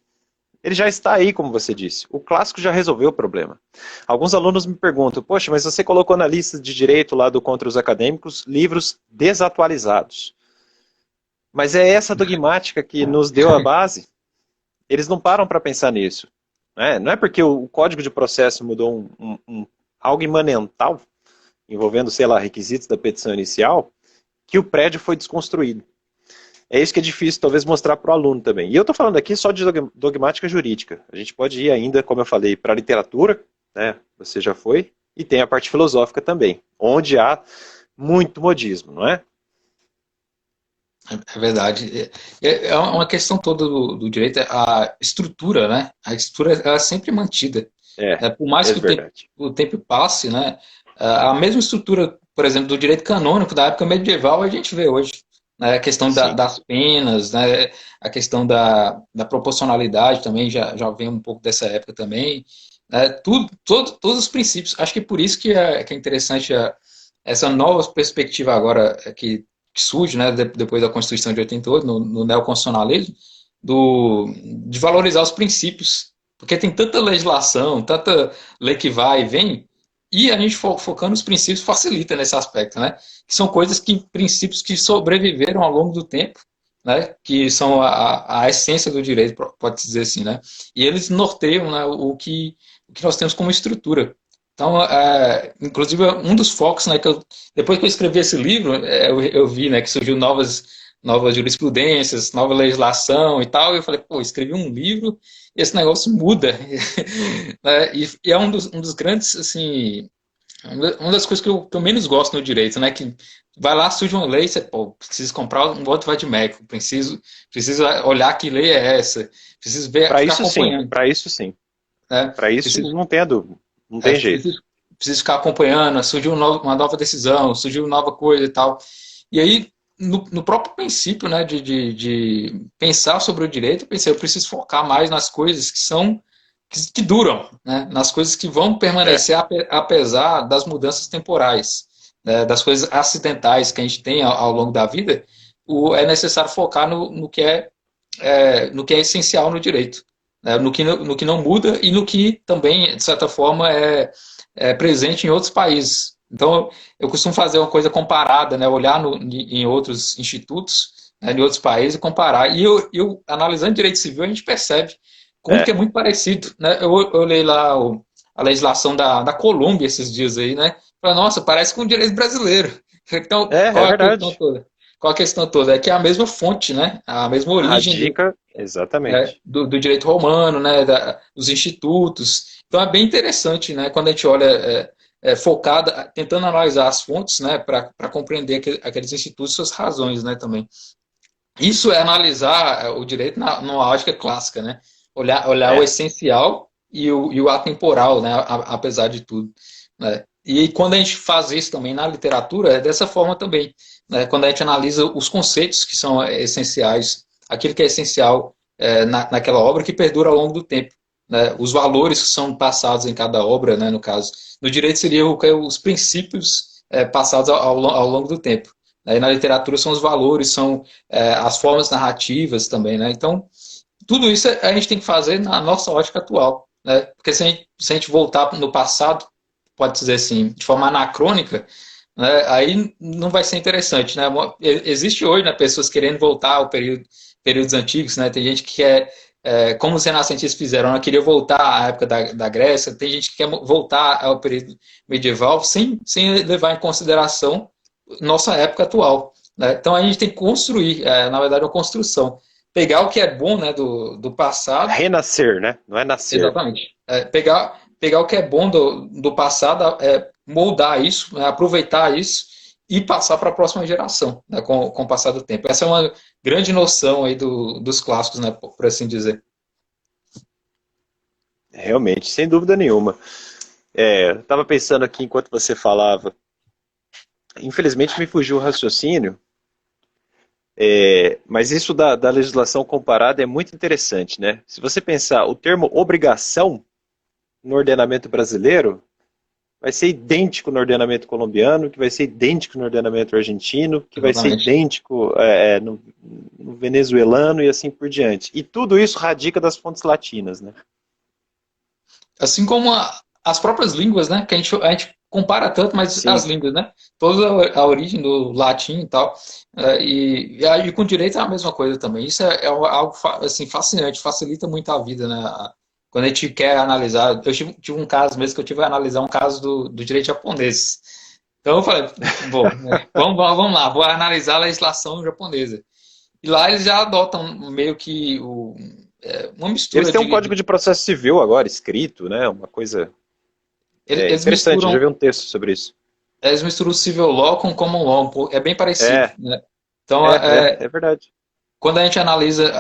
S1: Ele já está aí, como você disse. O clássico já resolveu o problema. Alguns alunos me perguntam, poxa, mas você colocou na lista de direito lá do Contra os Acadêmicos livros desatualizados. Mas é essa dogmática que nos deu a base. Eles não param para pensar nisso. Né? Não é porque o Código de Processo mudou algo imanental, envolvendo, sei lá, requisitos da petição inicial, que o prédio foi desconstruído. É isso que é difícil, talvez, mostrar para o aluno também. E eu estou falando aqui só de dogmática jurídica. A gente pode ir ainda, como eu falei, para a literatura, né? Você já foi, e tem a parte filosófica também, onde há muito modismo, não é?
S2: É verdade. É uma questão toda do direito, a estrutura, né? A estrutura ela é sempre mantida. Por mais que o tempo passe, né? A mesma estrutura, por exemplo, do direito canônico da época medieval a gente vê hoje. Né? A questão das penas, né? A questão da proporcionalidade também já vem um pouco dessa época também. Todos os princípios. Acho que por isso que é interessante essa nova perspectiva agora que surge, né, depois da Constituição de 88, no neoconstitucionalismo, de valorizar os princípios. Porque tem tanta legislação, tanta lei que vai e vem, e a gente focando nos princípios facilita nesse aspecto, né? Que são princípios que sobreviveram ao longo do tempo, né? Que são a essência do direito, pode-se dizer assim, né? E eles norteiam, né, o que nós temos como estrutura. Então, inclusive, um dos focos, né, depois que eu escrevi esse livro, eu vi, né, que surgiu novas jurisprudências, nova legislação e tal, e eu falei, pô, escrevi um livro e esse negócio muda. Né, e é um dos grandes, assim, uma das coisas que eu menos gosto no direito, né, que vai lá, surge uma lei, você, pô, preciso comprar um voto vademecum, preciso olhar que lei é essa, preciso ver,
S1: para isso sim, para isso sim. Para isso não tem a dúvida. Não tem jeito.
S2: Preciso ficar acompanhando, surgiu uma nova decisão, surgiu nova coisa e tal. E aí, no próprio princípio, né, de pensar sobre o direito, eu pensei, eu preciso focar mais nas coisas que duram, né, nas coisas que vão permanecer apesar das mudanças temporais, né, das coisas acidentais que a gente tem ao longo da vida. É necessário focar no que é essencial no direito. No que não muda e no que também, de certa forma, é presente em outros países. Então, eu costumo fazer uma coisa comparada, né? Olhar em outros institutos, né, em outros países e comparar. E eu analisando direito civil, a gente percebe como que é muito parecido. Né? Eu olhei lá a legislação da Colômbia esses dias aí, né? Falei, nossa, parece com o direito brasileiro. Então, qual é a questão toda? Qual a questão toda? É que é a mesma fonte, né? A mesma origem
S1: exatamente.
S2: Do direito romano, né? Dos institutos. Então é bem interessante, né? Quando a gente olha focada, tentando analisar as fontes, né? Para compreender aqueles institutos e suas razões, né? Também. Isso é analisar o direito numa ótica clássica, né? Olhar o essencial e o atemporal, né? Apesar de tudo. Né? E quando a gente faz isso também na literatura, é dessa forma também. Né? Quando a gente analisa os conceitos que são essenciais, aquilo que é essencial naquela obra que perdura ao longo do tempo. Né? Os valores que são passados em cada obra, né, no caso. No direito seria os princípios passados ao longo do tempo. Né? E na literatura são os valores, são as formas narrativas também. Né? Então, tudo isso a gente tem que fazer na nossa ótica atual. Né? Porque se a gente voltar no passado, pode dizer assim, de forma anacrônica, né, aí não vai ser interessante. Né? Existe hoje, né, pessoas querendo voltar ao períodos antigos, né? Tem gente que quer, como os renascentistas fizeram, né? Queria voltar à época da Grécia, tem gente que quer voltar ao período medieval sem levar em consideração nossa época atual, né? Então a gente tem que construir, na verdade, uma construção. Pegar o que é bom, né, do passado.
S1: Renascer, né? Não é nascer.
S2: Exatamente. Pegar o que é bom do passado, moldar isso, né, aproveitar isso e passar para a próxima geração, né, com o passar do tempo. Essa é uma grande noção aí dos clássicos, né, por assim dizer.
S1: Realmente, sem dúvida nenhuma. Eu estava pensando aqui enquanto você falava. Infelizmente me fugiu o raciocínio, mas isso da legislação comparada é muito interessante, né? Se você pensar o termo obrigação no ordenamento brasileiro, vai ser idêntico no ordenamento colombiano, que vai ser idêntico no ordenamento argentino, que vai ser
S2: Exatamente.
S1: idêntico no venezuelano e assim por diante. E tudo isso radica das fontes latinas, né?
S2: Assim como as próprias línguas, né? Que a gente compara tanto, mas as
S1: Sim.
S2: línguas, né? Toda a origem do latim e tal. E aí com direito é a mesma coisa também. Isso é algo assim, fascinante, facilita muito a vida, né? Quando a gente quer analisar. Eu tive um caso mesmo que eu tive que analisar um caso do direito japonês. Então eu falei, bom, né, vamos lá, vou analisar a legislação japonesa. E lá eles já adotam meio que uma
S1: Eles
S2: mistura
S1: têm um código de processo civil agora escrito, né? Uma coisa
S2: eles
S1: interessante, eu já
S2: misturam
S1: vi um texto sobre isso.
S2: eles misturam o civil law com o common law, é bem parecido,
S1: É,
S2: né? Então,
S1: é verdade.
S2: quando a gente analisa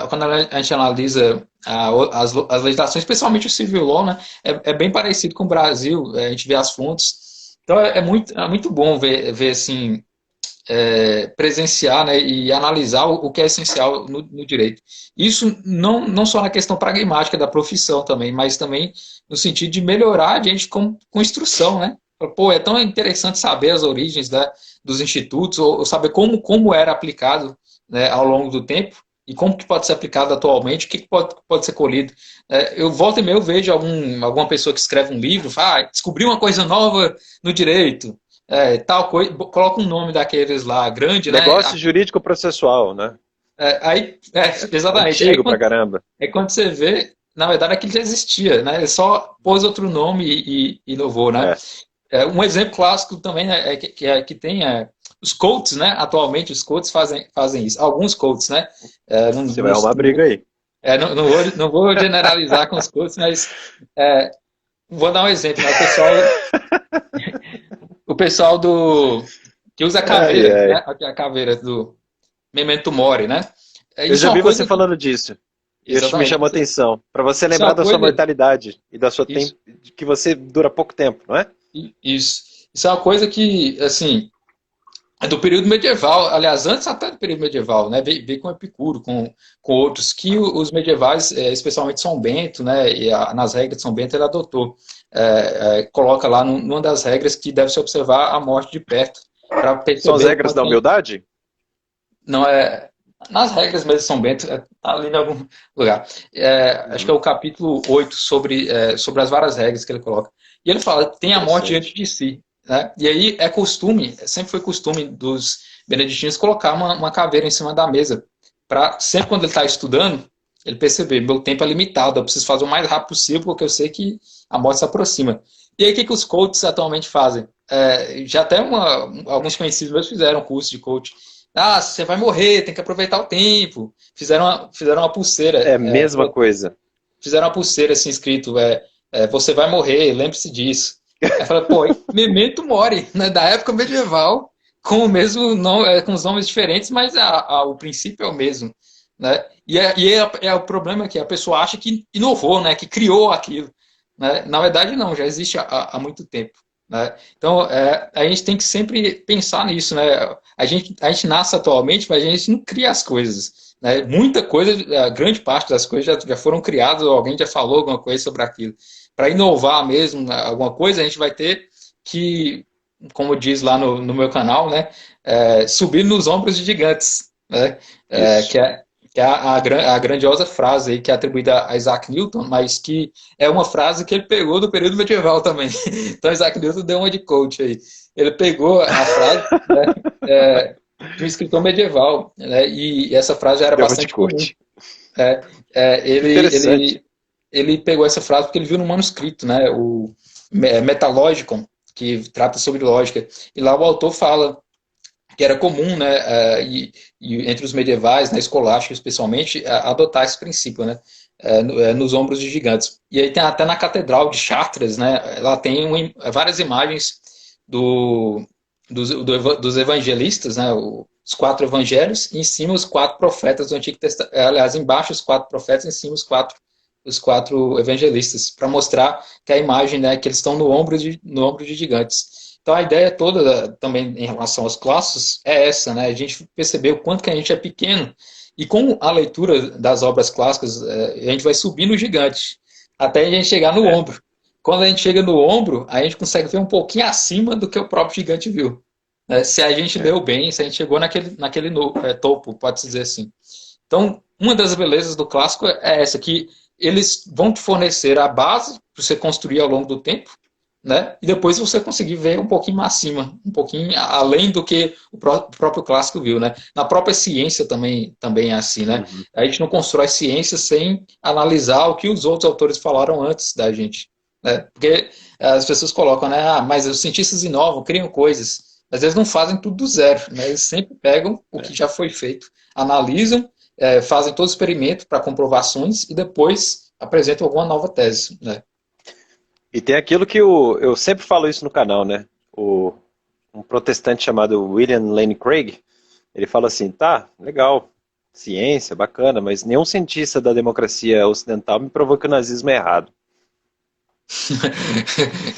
S2: as legislações, especialmente o civil law, né, é bem parecido com o Brasil, a gente vê as fontes. Então, é muito bom ver assim, presenciar, né, e analisar o que é essencial no direito. Isso não só na questão pragmática da profissão também, mas também no sentido de melhorar a gente com instrução, né? Pô, é tão interessante saber as origens, né, dos institutos, ou saber como era aplicado, né, ao longo do tempo, e como que pode ser aplicado atualmente, o que pode ser colhido. Eu volto e meia eu vejo alguma pessoa que escreve um livro, fala, descobri uma coisa nova no direito, tal coisa, coloca um nome daqueles lá grande, né?
S1: Negócio jurídico processual, né?
S2: Exatamente.
S1: Antigo pra caramba.
S2: Quando você vê, na verdade, aquilo já existia, né? Ele só pôs outro nome e inovou, né?
S1: É.
S2: Um exemplo clássico também, né, que tem os coaches, né? Atualmente os coaches fazem isso. Alguns coaches, né? Não,
S1: Você
S2: não,
S1: vai arrumar briga aí.
S2: não vou generalizar com os coaches, mas vou dar um exemplo, né? O pessoal que usa a
S1: Ai,
S2: caveira,
S1: ai.
S2: né? A caveira do Memento Mori, né?
S1: Eu
S2: Isso
S1: já
S2: é uma
S1: vi você
S2: coisa que,
S1: falando disso. E isso me
S2: exatamente,
S1: chamou a atenção. Para você
S2: isso é
S1: lembrar
S2: uma
S1: da sua
S2: coisa,
S1: mortalidade e da sua
S2: isso,
S1: que você dura pouco tempo, não é?
S2: isso é uma coisa que, assim, é do período medieval, aliás, antes até do período medieval, né? Veio com Epicuro, com outros, que os medievais, especialmente São Bento, né? E nas regras de São Bento ele adotou. Coloca lá numa das regras que deve se observar a morte de perto, para
S1: São as
S2: perceber
S1: regras
S2: quando
S1: da humildade?
S2: não é. Nas regras mesmo de São Bento, tá ali em algum lugar. Acho que é
S1: Uhum.
S2: o capítulo 8 sobre as várias regras que ele coloca. E ele fala que tem a morte diante
S1: Interessante.
S2: de si. Né? E aí sempre foi costume dos beneditinos colocar uma caveira em cima da mesa. Para sempre quando ele está estudando, ele perceber: meu tempo é limitado, eu preciso fazer o mais rápido possível, porque eu sei que a morte se aproxima. E aí o que os coaches atualmente fazem? Já até alguns conhecidos meus fizeram curso de coach. Ah, você vai morrer, tem que aproveitar o tempo. Fizeram uma pulseira,
S1: É a mesma coisa.
S2: fizeram uma pulseira assim escrito, você vai morrer, lembre-se disso. Aí fala, pô, Memento Mori, né, da época medieval, com o mesmo nome, com os nomes diferentes, mas o princípio é o mesmo, né? E o problema é que a pessoa acha que inovou, né, que criou aquilo, né? Na verdade não, já existe há muito tempo. Né? Então, a gente tem que sempre pensar nisso, né? A gente nasce atualmente, mas a gente não cria as coisas. Né? Muita coisa, a grande parte das coisas já foram criadas, ou alguém já falou alguma coisa sobre aquilo. Para inovar mesmo alguma coisa, a gente vai ter que, como diz lá no meu canal, né? Subir nos ombros de gigantes. Né?
S1: Isso.
S2: Que é a grandiosa frase aí que é atribuída a Isaac Newton, mas que é uma frase que ele pegou do período medieval também. Então, Isaac Newton deu uma de coach aí. Ele pegou a frase, né, de um escritor medieval, né, e essa frase já era
S1: Deu uma de
S2: bastante comum.
S1: coach.
S2: É, ele,
S1: Interessante.
S2: ele pegou essa frase porque ele viu no manuscrito, né, o Metalogicon, que trata sobre lógica. E lá o autor fala que era comum, né, e entre os medievais, né, escolásticos especialmente, adotar esse princípio, né, nos ombros de gigantes. E aí tem até na Catedral de Chartres, né, lá tem várias imagens do, dos evangelistas, né, os quatro evangelhos, e em cima os quatro profetas do Antigo Testamento, aliás, embaixo os quatro profetas, em cima os quatro evangelistas, para mostrar que a imagem, né, que eles estão no ombro de gigantes. Então a ideia toda também em relação aos clássicos é essa, né? A gente percebeu o quanto que a gente é pequeno e com a leitura das obras clássicas a gente vai subir no gigante até a gente chegar no
S1: É,
S2: ombro. Quando a gente chega no ombro, a gente consegue ver um pouquinho acima do que o próprio gigante viu. Se a gente
S1: é.
S2: deu bem, se a gente chegou naquele topo, pode-se dizer assim. Então, uma das belezas do clássico é essa, que eles vão te fornecer a base para você construir ao longo do tempo, né? E depois você conseguir ver um pouquinho mais acima, um pouquinho além do que o próprio clássico viu, né? Na própria ciência também é assim, né?
S1: Uhum.
S2: A gente não constrói ciência sem analisar o que os outros autores falaram antes da gente, né? Porque as pessoas colocam, né? Ah, mas os cientistas inovam, criam coisas, mas eles não fazem tudo do zero, né? Eles sempre pegam o que
S1: É.
S2: já foi feito, analisam, fazem todo o experimento para comprovações e depois apresentam alguma nova tese, né?
S1: E tem aquilo que eu sempre falo isso no canal, né? Um protestante chamado William Lane Craig, ele fala assim, tá, legal, ciência, bacana, mas nenhum cientista da democracia ocidental me provou que o nazismo é errado.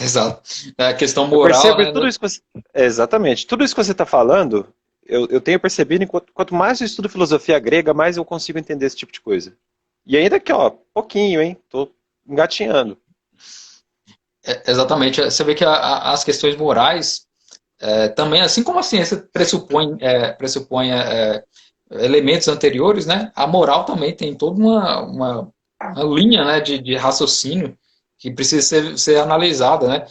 S2: Exato. É a questão
S1: Eu
S2: moral,
S1: percebo que
S2: né?
S1: tudo isso que você, exatamente, tudo isso que você está falando, eu tenho percebido, quanto mais eu estudo filosofia grega, mais eu consigo entender esse tipo de coisa. E ainda que, ó, pouquinho, hein, tô engatinhando.
S2: Exatamente. Você vê que as questões morais também, assim como a ciência pressupõe elementos anteriores, né? A moral também tem toda uma linha, né, de raciocínio que precisa ser analisada, né?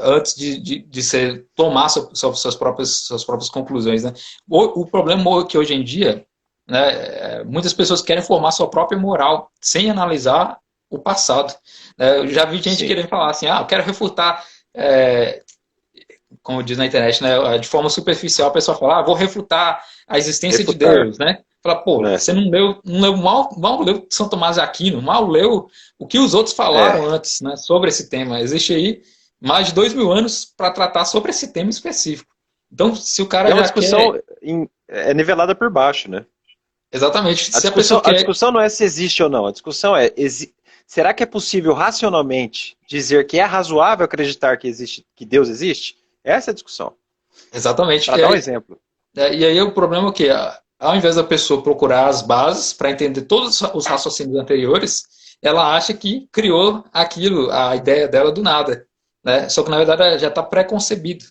S2: Antes de ser, tomar suas próprias conclusões, né? O problema é que hoje em dia, né, muitas pessoas querem formar sua própria moral sem analisar o passado. Eu já vi gente
S1: Sim.
S2: querendo falar assim, eu quero refutar, é, como diz na internet, né, de forma superficial, a pessoa fala, vou refutar a existência de
S1: Refutar,
S2: Deus, né? Fala, pô,
S1: né?
S2: você não leu mal leu São Tomás de Aquino, mal leu o que os outros falaram
S1: É.
S2: antes, né, sobre esse tema. Existe aí mais de 2000 anos para tratar sobre esse tema específico. Então, se o
S1: E
S2: cara
S1: é uma
S2: já
S1: discussão
S2: quer,
S1: nivelada por baixo, né?
S2: exatamente, se a pessoa
S1: A
S2: quer,
S1: discussão não é se existe ou não, a discussão é, será que é possível racionalmente dizer que é razoável acreditar que existe, que Deus existe? Essa é a discussão.
S2: exatamente,
S1: Para dar um exemplo.
S2: e aí o problema é o quê? Ao invés da pessoa procurar as bases para entender todos os raciocínios anteriores, ela acha que criou aquilo, a ideia dela do nada, né? Só que na verdade já está preconcebido.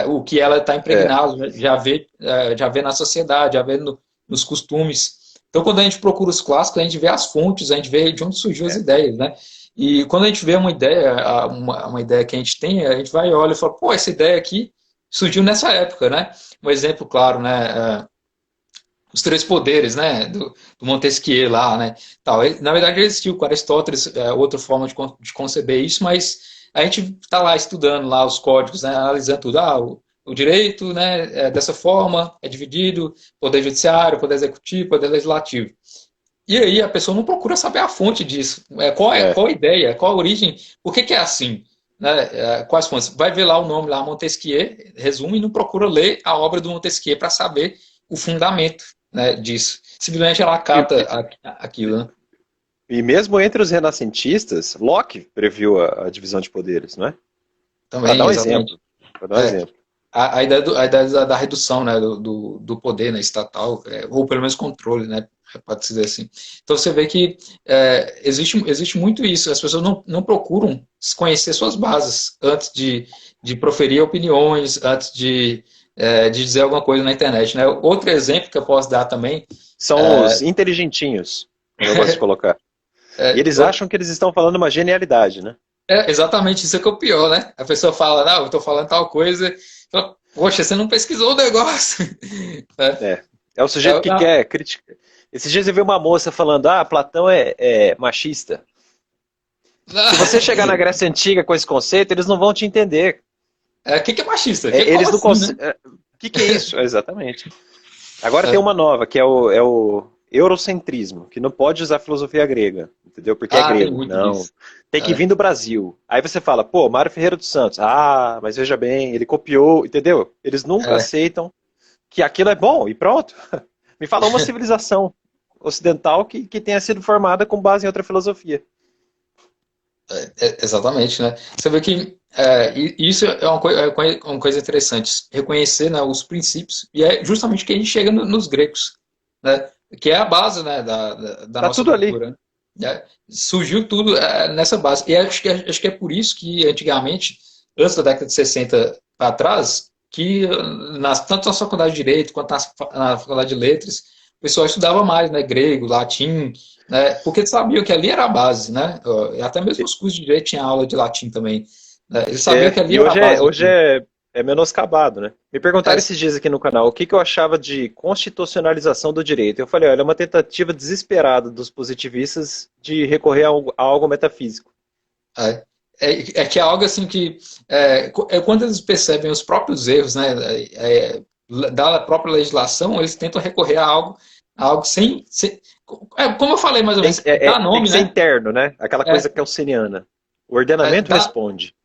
S2: O que ela está
S1: É,
S2: impregnado, já vê na sociedade, já vê nos costumes. Então, quando a gente procura os clássicos, a gente vê as fontes, a gente vê de onde surgiu as
S1: é.
S2: ideias, né? E quando a gente vê uma ideia, uma ideia que a gente tem, a gente vai e olha e fala, pô, essa ideia aqui surgiu nessa época, né? Um exemplo claro, né? Os três poderes, né? Do Montesquieu lá, né? Tal. Na verdade, ele existiu com Aristóteles, outra forma de conceber isso, mas a gente está lá estudando lá os códigos, né? Analisando tudo. O direito, né? Dessa forma, é dividido: poder judiciário, poder executivo, poder legislativo. E aí a pessoa não procura saber a fonte disso.
S1: É.
S2: Qual a ideia, qual a origem, por que é assim? Né? Quais fontes? Vai ver lá o nome lá, Montesquieu, resumo, e não procura ler a obra do Montesquieu para saber o fundamento, né, disso. Simplesmente ela
S1: E,
S2: acata aquilo, né?
S1: e mesmo entre os renascentistas, Locke previu a divisão de poderes, não é? Para dar
S2: Também,
S1: um
S2: exatamente.
S1: exemplo. Para dar um
S2: É,
S1: exemplo.
S2: a ideia, a ideia da redução, né, do poder, né, estatal, ou pelo menos controle, né, pode dizer assim. Então você vê que existe muito isso. As pessoas não procuram conhecer suas bases antes de proferir opiniões, antes de dizer alguma coisa na internet, né? Outro exemplo que eu posso dar também,
S1: São os inteligentinhos, como eu gosto de colocar. E
S2: é,
S1: eles acham que eles estão falando uma genialidade, né?
S2: exatamente isso que é o pior, né? A pessoa fala, não, eu estou falando tal coisa, fala, poxa, você não pesquisou o negócio.
S1: É. É o sujeito
S2: É,
S1: que quer criticar. Esses dias eu vi uma moça falando, Platão é machista. Se você chegar na Grécia Antiga com esse conceito, eles não vão te entender.
S2: que é machista?
S1: É,
S2: Como
S1: eles não
S2: assim, né?
S1: conseguem. Que é isso? Exatamente. Agora tem uma nova, que é o eurocentrismo, que não pode usar filosofia grega, entendeu? Porque é
S2: Ah, tem
S1: grego.
S2: muito
S1: Não.
S2: disso.
S1: Tem que
S2: É,
S1: vir do Brasil. Aí você fala, pô, Mário Ferreira dos Santos. Ah, mas veja bem, ele copiou, entendeu? Eles nunca
S2: é,
S1: aceitam que aquilo é bom e pronto. Me fala uma civilização ocidental que tenha sido formada com base em outra filosofia.
S2: exatamente, né? Você vê que isso é uma coisa interessante, reconhecer, né, os princípios, e é justamente que a gente chega nos gregos, né? Que é a base, né, da
S1: Tá
S2: nossa
S1: tudo ali.
S2: cultura, né? Surgiu tudo nessa base. E acho que é por isso que antigamente, antes da década de 60 para trás, que tanto na faculdade de Direito quanto na faculdade de Letras, o pessoal estudava mais, né, grego, latim, né, porque sabiam que ali era a base, né? Até mesmo os cursos de direito tinham aula de latim também, né? Eles sabiam que ali
S1: E
S2: era a
S1: hoje é,
S2: base de
S1: hoje
S2: tudo.
S1: é, é menoscabado, né? Me
S2: É,
S1: perguntaram esses dias aqui no canal o que eu achava de constitucionalização do direito. Eu falei, olha, é uma tentativa desesperada dos positivistas de recorrer a algo metafísico.
S2: é, é que é algo assim que quando eles percebem os próprios erros, né, da própria legislação, eles tentam recorrer a algo como eu falei mais ou menos, dá
S1: Tem
S2: nome,
S1: que ser
S2: né?
S1: interno, né? Aquela coisa
S2: É,
S1: kelseniana. O ordenamento
S2: dá,
S1: responde.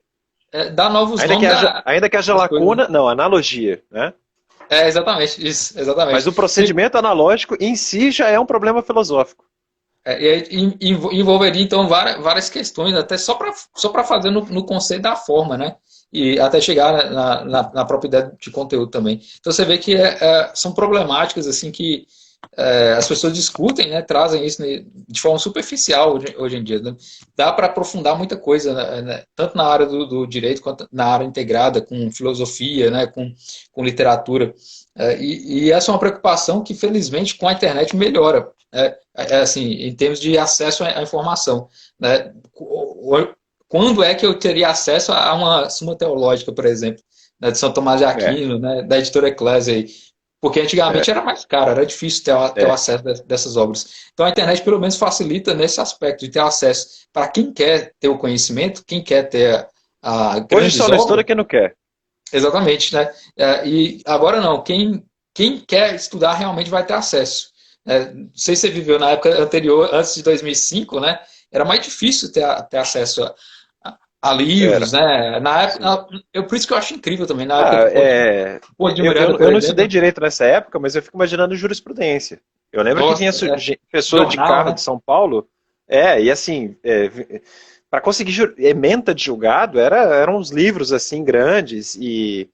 S2: dá novos
S1: Ainda que
S2: nomes
S1: haja, ainda que haja
S2: das coisas.
S1: lacuna, não, analogia, né?
S2: Exatamente, isso,
S1: Mas
S2: exatamente.
S1: o procedimento analógico em si já é um problema filosófico.
S2: E aí envolveria, então, várias questões, até só para fazer no conceito da forma, né? E até chegar na própria ideia de conteúdo também. Então, você vê que são problemáticas, assim, que as pessoas discutem, né? Trazem isso de forma superficial hoje em dia, né? Dá para aprofundar muita coisa, né? Tanto na área do direito, quanto na área integrada, com filosofia, né? Com literatura. E essa é uma preocupação que, felizmente, com a internet melhora. Assim, em termos de acesso à informação, né? Quando é que eu teria acesso a uma Suma Teológica, por exemplo, né, de São Tomás de
S1: É,
S2: Aquino, né, da editora Eclésia, aí? Porque
S1: é,
S2: antigamente era mais caro, era difícil ter o
S1: é.
S2: acesso dessas obras. Então a internet pelo menos facilita nesse aspecto de ter acesso para quem quer ter o conhecimento, quem quer ter
S1: Hoje só
S2: grandes
S1: não estuda
S2: obras.
S1: quem não quer.
S2: Exatamente, né? E agora não, quem quer estudar realmente vai ter acesso. Não sei se você viveu na época anterior, antes de 2005, né? Era mais difícil ter acesso a livros,
S1: Era,
S2: né? Na
S1: sim.
S2: época, por isso que eu acho incrível também, na época
S1: Ah,
S2: do Ponto de
S1: eu,
S2: Miranda,
S1: eu,
S2: por
S1: eu não estudei
S2: exemplo.
S1: direito nessa época, mas eu fico imaginando jurisprudência. Eu lembro que vinha
S2: Nossa,
S1: pessoa de
S2: jornal,
S1: carro de
S2: né?
S1: São Paulo, e assim, para conseguir ementa de julgado, eram uns livros assim grandes, e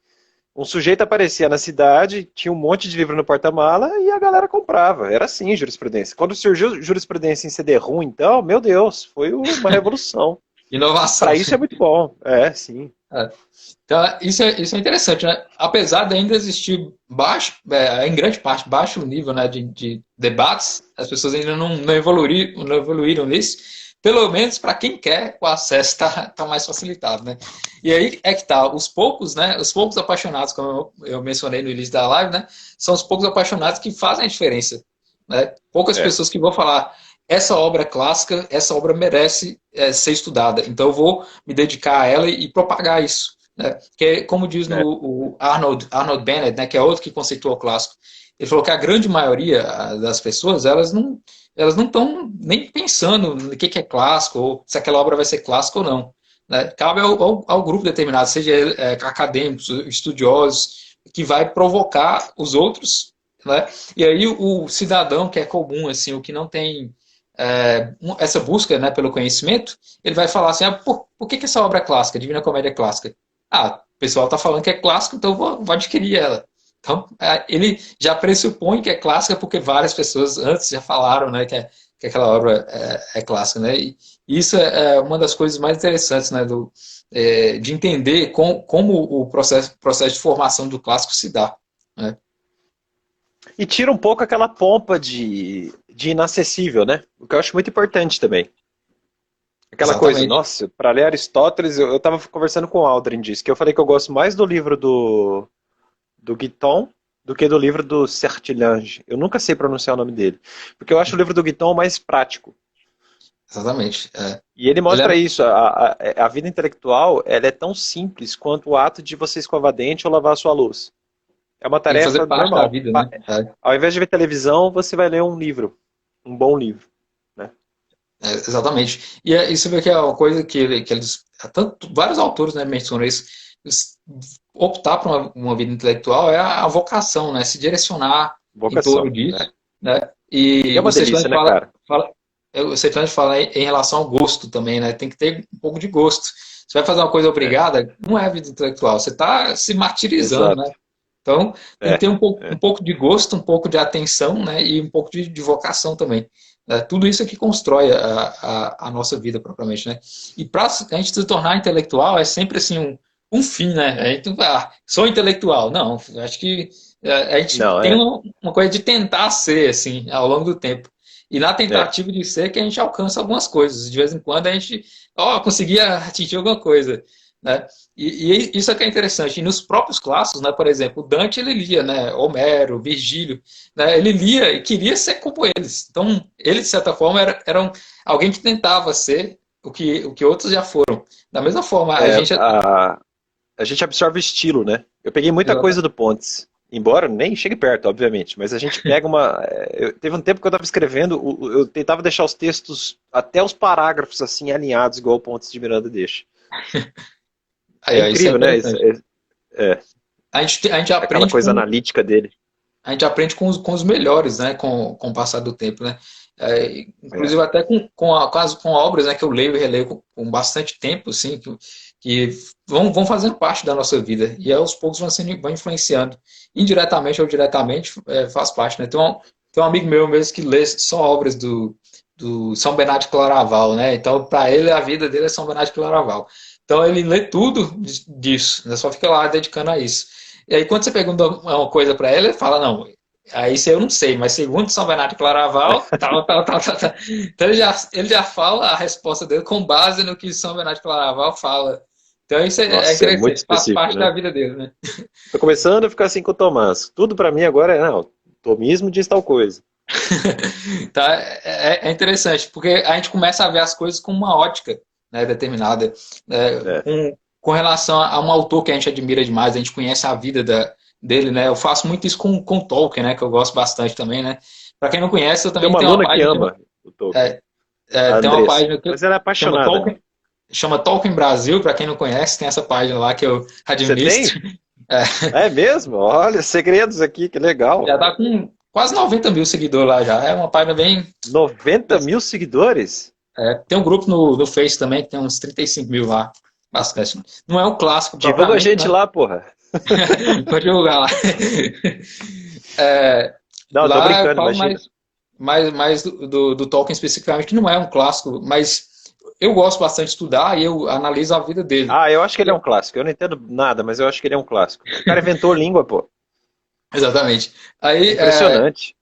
S1: um sujeito aparecia na cidade, tinha um monte de livro no porta-mala e a galera comprava. Era assim jurisprudência. Quando surgiu jurisprudência em CD-ROM, então, meu Deus, foi uma revolução.
S2: Inovação.
S1: Para isso é muito bom. É, sim.
S2: É. Então, isso é interessante, né? Apesar de ainda existir em grande parte, baixo nível, né, de debates, as pessoas ainda não evoluíram nisso. Pelo menos para quem quer, o acesso tá mais facilitado, né? E aí é que tá, os poucos, né? Os poucos apaixonados, como eu mencionei no início da live, né? São os poucos apaixonados que fazem a diferença, né? Poucas
S1: É.
S2: pessoas que vão falar, essa obra é clássica, essa obra merece ser estudada, então eu vou me dedicar a ela e propagar isso, né? Que, como diz
S1: É.
S2: o Arnold Bennett, né, que é outro que conceitua o clássico, ele falou que a grande maioria das pessoas, elas não estão nem pensando no que é clássico, ou se aquela obra vai ser clássica ou não. Né? Cabe ao grupo determinado, seja acadêmicos, estudiosos, que vai provocar os outros, né? E aí o cidadão que é comum, assim, o que não tem essa busca, né, pelo conhecimento, ele vai falar assim, por que essa obra é clássica, Divina Comédia é clássica? O pessoal está falando que é clássico, então vou adquirir ela. Então, ele já pressupõe que é clássica porque várias pessoas antes já falaram, né, que aquela obra é clássica, né? E isso é uma das coisas mais interessantes, né, de entender como o processo de formação do clássico se dá, né?
S1: E tira um pouco aquela pompa de inacessível, né? O que eu acho muito importante também. Aquela coisa,
S2: Exatamente.
S1: nossa, para ler Aristóteles, eu estava conversando com o Aldrin disso, que eu falei que eu gosto mais do livro do Guiton do que do livro do Sertillange. Eu nunca sei pronunciar o nome dele. Porque eu acho o livro do Guiton mais prático.
S2: Exatamente.
S1: E ele
S2: Ele
S1: mostra isso, a vida intelectual ela é tão simples quanto o ato de você escovar dente ou lavar a sua louça. É uma
S2: Tem que fazer
S1: tarefa
S2: parte da
S1: normal.
S2: vida, né?
S1: Ao invés de ver televisão, você vai ler um livro, um bom livro, né?
S2: Exatamente. E você vê que é uma coisa que eles, vários autores, né, mencionam isso, optar por uma vida intelectual é a vocação, né? Se direcionar em torno
S1: Vocação,
S2: disso,
S1: né?
S2: né?
S1: E é
S2: E
S1: uma
S2: você
S1: delícia,
S2: também
S1: né, cara?
S2: você também fala em relação ao gosto também, né? Tem que ter um pouco de gosto. Você vai fazer uma coisa
S1: É,
S2: obrigada, não é vida intelectual, você está se martirizando,
S1: exato.
S2: né? Então, tem que
S1: É,
S2: ter um
S1: é.
S2: pouco de gosto, um pouco de atenção, né? E um pouco de vocação também. Tudo isso é que constrói a nossa vida propriamente, né? E para a gente se tornar intelectual é sempre assim um fim, né? A gente, sou intelectual. Não, acho que a gente
S1: Não,
S2: tem
S1: é,
S2: uma coisa de tentar ser assim ao longo do tempo. E na
S1: é.
S2: tentativa de ser que a gente alcança algumas coisas. De vez em quando a gente, conseguia atingir alguma coisa, né? E isso é que é interessante. E nos próprios clássicos, né, por exemplo, Dante ele lia, né, Homero, Virgílio, né, ele lia e queria ser como eles. Então, ele, de certa forma, alguém que tentava ser o que outros já foram. Da mesma forma, a
S1: É,
S2: gente.
S1: a gente absorve estilo, né? Eu peguei muita coisa do Pontes, embora nem chegue perto, obviamente, mas a gente pega uma. Teve um tempo que eu estava escrevendo, eu tentava deixar os textos até os parágrafos assim alinhados, igual o Pontes de Miranda deixa. É
S2: Aí, ó, isso é
S1: incrível, né?
S2: interessante.
S1: É
S2: A gente
S1: aquela
S2: aprende
S1: coisa analítica dele.
S2: com os melhores, né, com o passar do tempo, né?
S1: É.
S2: Inclusive até com obras, né, que eu leio e releio com bastante tempo, assim, que vão fazendo parte da nossa vida e aos poucos vão influenciando, indiretamente ou diretamente, faz parte, né? Tem um amigo meu mesmo que lê só obras do São Bernardo de Claraval, né? Então, para ele, a vida dele é São Bernardo de Claraval. Então, ele lê tudo disso, né? Só fica lá dedicando a isso. E aí, quando você pergunta uma coisa para ele fala, não, aí isso eu não sei, mas segundo São Bernardo de Claraval, tal, tal, tal, tal, tal. Então, ele já fala a resposta dele com base no que São Bernardo de Claraval fala. Então, isso é
S1: Nossa, é muito
S2: interessante, faz
S1: específico,
S2: parte da
S1: né?
S2: vida dele, né?
S1: Tô começando a ficar assim com o Tomás. Tudo pra mim agora é, não, Tomismo diz tal coisa.
S2: Tá? É interessante, porque a gente começa a ver as coisas com uma ótica, né, determinada.
S1: É.
S2: Com relação a um autor que a gente admira demais, a gente conhece a vida dele, né? Eu faço muito isso com Tolkien, né? Que eu gosto bastante também, né? Para quem não conhece, eu
S1: Tem
S2: também
S1: uma
S2: tenho uma
S1: aluna que
S2: página,
S1: ama o Tolkien, a
S2: tem uma
S1: Andressa.
S2: página que
S1: Mas ela é
S2: chama
S1: apaixonada.
S2: Tolkien, chama Tolkien Brasil, para quem não conhece, tem essa página lá que eu
S1: Você tem?
S2: administro. É,
S1: É mesmo? Olha, segredos aqui, que legal.
S2: já tá com quase 90 mil seguidores lá já. É uma página bem.
S1: 90 mil seguidores?
S2: Tem um grupo no Face também que tem uns 35 mil lá. Bastante. Não é um clássico
S1: Divulga a
S2: propriamente,
S1: gente
S2: né?
S1: lá, porra.
S2: Pode divulgar lá. É,
S1: Não, tô
S2: lá eu
S1: brincando,
S2: falo
S1: imagina.
S2: mais do Tolkien especificamente, que não é um clássico, mas eu gosto bastante de estudar e eu analiso a vida dele.
S1: Ah, eu acho que ele é um clássico. Eu não entendo nada, mas eu acho que ele é um clássico. O cara inventou língua, pô.
S2: Exatamente. Aí,
S1: Impressionante.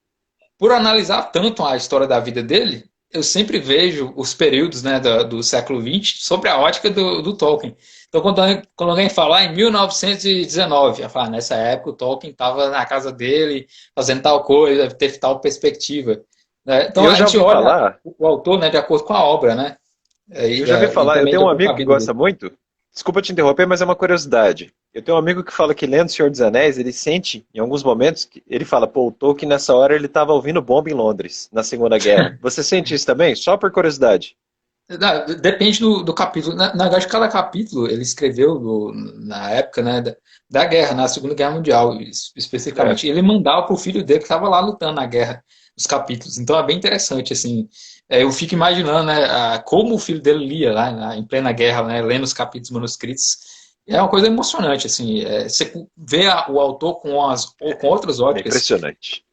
S2: por analisar tanto a história da vida dele, eu sempre vejo os períodos, né, do século XX sobre a ótica do Tolkien. Então, quando alguém falar em 1919, eu falo, nessa época o Tolkien estava na casa dele, fazendo tal coisa, teve tal perspectiva, né? Então,
S1: Eu
S2: a
S1: já
S2: gente
S1: ouvi
S2: olha
S1: falar,
S2: o autor, né, de acordo com a obra, né?
S1: eu já ouvi
S2: E
S1: falar, eu
S2: também
S1: tenho
S2: de
S1: um
S2: acordo com
S1: amigo
S2: a
S1: que
S2: vida
S1: gosta
S2: dele.
S1: muito. Desculpa te interromper, mas é uma curiosidade. Eu tenho um amigo que fala que lendo O Senhor dos Anéis, ele sente, em alguns momentos, ele fala, pô, o Tolkien nessa hora ele estava ouvindo bomba em Londres, na Segunda Guerra. Você sente isso também? Só por curiosidade.
S2: Depende do capítulo. Na verdade, cada capítulo ele escreveu na época, né, da guerra, na Segunda Guerra Mundial,
S1: É.
S2: especificamente. Ele mandava para o filho dele que estava lá lutando na guerra, os capítulos. Então é bem interessante, assim. Eu fico imaginando, né, como o filho dele lia lá em plena guerra, né, lendo os capítulos manuscritos. É uma coisa emocionante, assim. Você vê o autor ou com outras
S1: É
S2: óticas,
S1: impressionante.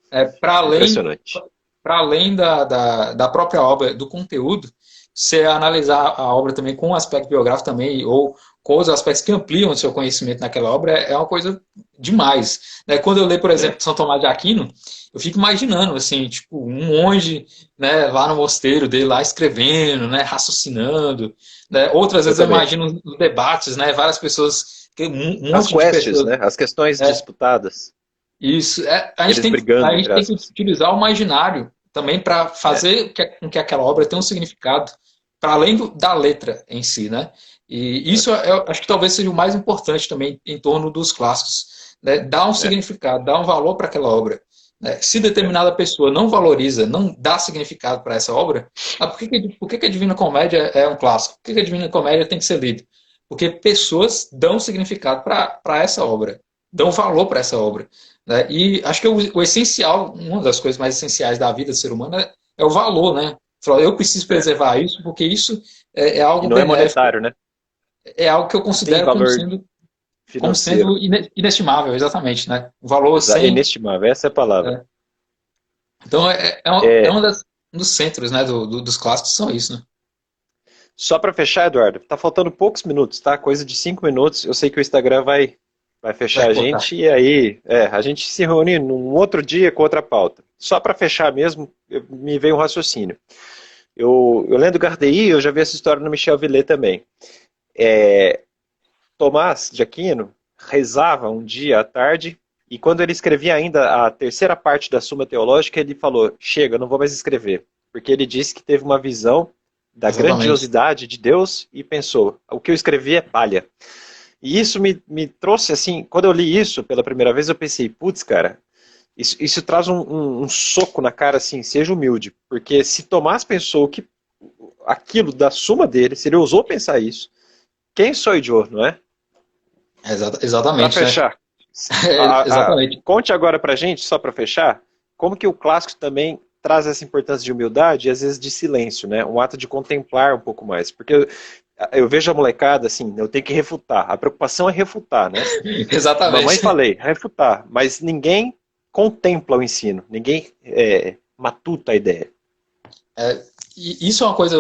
S2: para além
S1: Impressionante.
S2: para além da própria obra, do conteúdo, você analisar a obra também com um aspecto biográfico também, ou com outros aspectos que ampliam o seu conhecimento naquela obra, é uma coisa demais. Né? Quando eu leio, por
S1: É.
S2: exemplo, São Tomás de Aquino, eu fico imaginando, assim, tipo, um monge, né, lá no mosteiro dele, lá escrevendo, né, raciocinando. Né? Outras
S1: Eu
S2: vezes eu
S1: também.
S2: imagino os debates, né, várias pessoas, um
S1: As
S2: monte de
S1: quests,
S2: pessoas.
S1: né? As questões
S2: É,
S1: disputadas.
S2: isso.
S1: Eles brigando,
S2: A gente
S1: entre
S2: tem que
S1: aspas.
S2: utilizar o imaginário também para
S1: É.
S2: fazer com que aquela obra tenha um significado para além da letra em si, né? E
S1: É.
S2: isso eu acho que talvez seja o mais importante também em torno dos clássicos. né, dá um significado, dá um valor para aquela obra. Né? Se determinada pessoa não valoriza, não dá significado para essa obra, por que a Divina Comédia é um clássico? Por que a Divina Comédia tem que ser lida? Porque pessoas dão significado para essa obra, dão valor para essa obra. Né? E acho que o essencial, uma das coisas mais essenciais da vida do ser humano é o valor, né? Eu preciso preservar isso, porque isso é
S1: E
S2: algo
S1: não é
S2: benéfico,
S1: monetário, né?
S2: é algo que eu
S1: Não tem
S2: considero
S1: valor
S2: como
S1: financeiro.
S2: sendo inestimável, exatamente, né? O valor
S1: É
S2: sem.
S1: inestimável, essa é a palavra.
S2: É. Então,
S1: É,
S2: um dos centros, né, dos clássicos são isso, né?
S1: só para fechar, Eduardo, tá faltando poucos minutos, tá? Coisa de 5 minutos. Eu sei que o Instagram vai fechar
S2: Vai
S1: a
S2: cortar.
S1: gente e aí a gente se reúne num outro dia com outra pauta. Só para fechar mesmo, me veio um raciocínio. Eu lendo Gardei, eu já vi essa história no Michel Villet também. Tomás de Aquino rezava um dia à tarde e quando ele escrevia ainda a terceira parte da Suma Teológica, ele falou: chega, eu não vou mais escrever. Porque ele disse que teve uma visão da
S2: Exatamente.
S1: grandiosidade de Deus e pensou: o que eu escrevi é palha. E isso me trouxe assim, quando eu li isso pela primeira vez, eu pensei: putz, cara, isso traz um soco na cara assim, seja humilde. Porque se Tomás pensou que aquilo da suma dele, se ele ousou pensar isso, quem sou eu, não é? Para
S2: Exatamente, né?
S1: fechar,
S2: Exatamente.
S1: conte agora para gente, só para fechar, como que o clássico também traz essa importância de humildade e às vezes de silêncio, né? Um ato de contemplar um pouco mais. Porque eu vejo a molecada assim, eu tenho que refutar. A preocupação é refutar, né? Mamãe
S2: Exatamente.
S1: falei, refutar. Mas ninguém contempla o ensino, ninguém matuta a ideia.
S2: E isso é uma coisa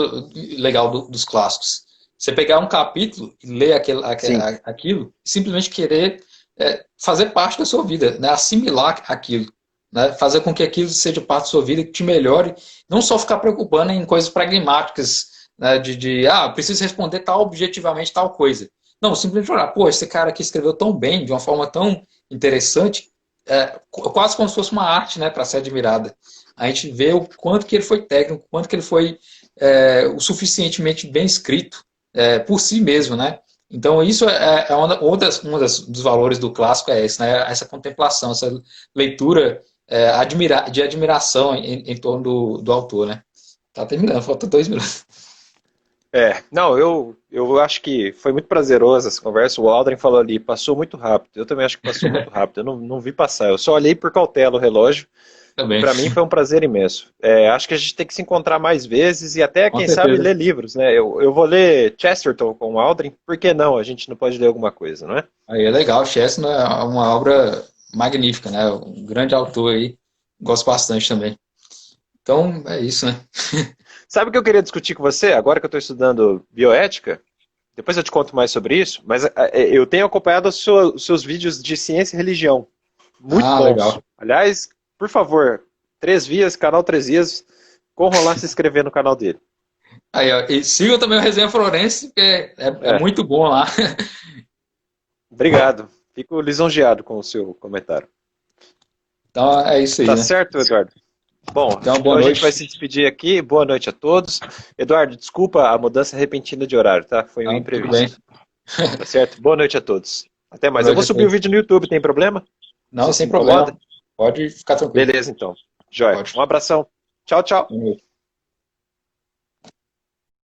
S2: legal dos clássicos. Você pegar um capítulo e ler
S1: Sim,
S2: aquilo, e simplesmente querer fazer parte da sua vida, né? Assimilar aquilo, né? Fazer com que aquilo seja parte da sua vida, que te melhore, não só ficar preocupando em coisas pragmáticas, né? Preciso responder tal objetivamente tal coisa. Não, simplesmente olhar, pô, esse cara aqui escreveu tão bem, de uma forma tão interessante, quase como se fosse uma arte, né, para ser admirada. A gente vê o quanto que ele foi técnico, o quanto que ele foi o suficientemente bem escrito por si mesmo, né? Então isso dos valores do clássico é esse, né? Essa contemplação, essa leitura de admiração em torno do autor, né? Tá terminando, falta 2 minutos.
S1: não, eu acho que foi muito prazeroso essa conversa. O Aldrin falou ali, passou muito rápido. Eu também acho que passou muito rápido. Eu não vi passar. Eu só olhei por cautela o relógio. E
S2: Também,
S1: para mim foi um prazer imenso. Acho que a gente tem que se encontrar mais vezes e até,
S2: com
S1: quem sabe,
S2: certeza.
S1: ler livros, né? Eu vou ler Chesterton com o Aldrin, por que não? A gente não pode ler alguma coisa, não é?
S2: Aí é legal, Chestnut é uma obra magnífica, né? Um grande autor aí, gosto bastante também. Então é isso, né?
S1: Sabe o que eu queria discutir com você, agora que eu estou estudando bioética? Depois eu te conto mais sobre isso, mas eu tenho acompanhado os seus vídeos de ciência e religião. Muito
S2: Ah,
S1: bons.
S2: legal.
S1: Aliás, por favor, Três Vias, canal Três Vias, corram lá se inscrever no canal dele.
S2: Aí, ó, e siga também o Resenha Florense, que é
S1: É,
S2: muito bom lá.
S1: obrigado. Fico lisonjeado com o seu comentário.
S2: Então é isso aí,
S1: Tá
S2: né?
S1: certo, Eduardo? Bom,
S2: Então,
S1: então
S2: boa
S1: a gente vai
S2: noite.
S1: se despedir aqui. Boa noite a todos. Eduardo, desculpa a mudança repentina de horário, tá? Foi um
S2: Então, tudo bem.
S1: imprevisto. Tá certo? Boa noite a todos. Até
S2: Boa
S1: mais. Eu vou
S2: noite a
S1: subir o
S2: todos.
S1: vídeo no YouTube, tem problema?
S2: Não,
S1: Você se
S2: sem problema.
S1: incomoda?
S2: Pode ficar tranquilo.
S1: Beleza, então. Joia.
S2: Pode.
S1: Um abração. Tchau, tchau.
S2: Boa noite.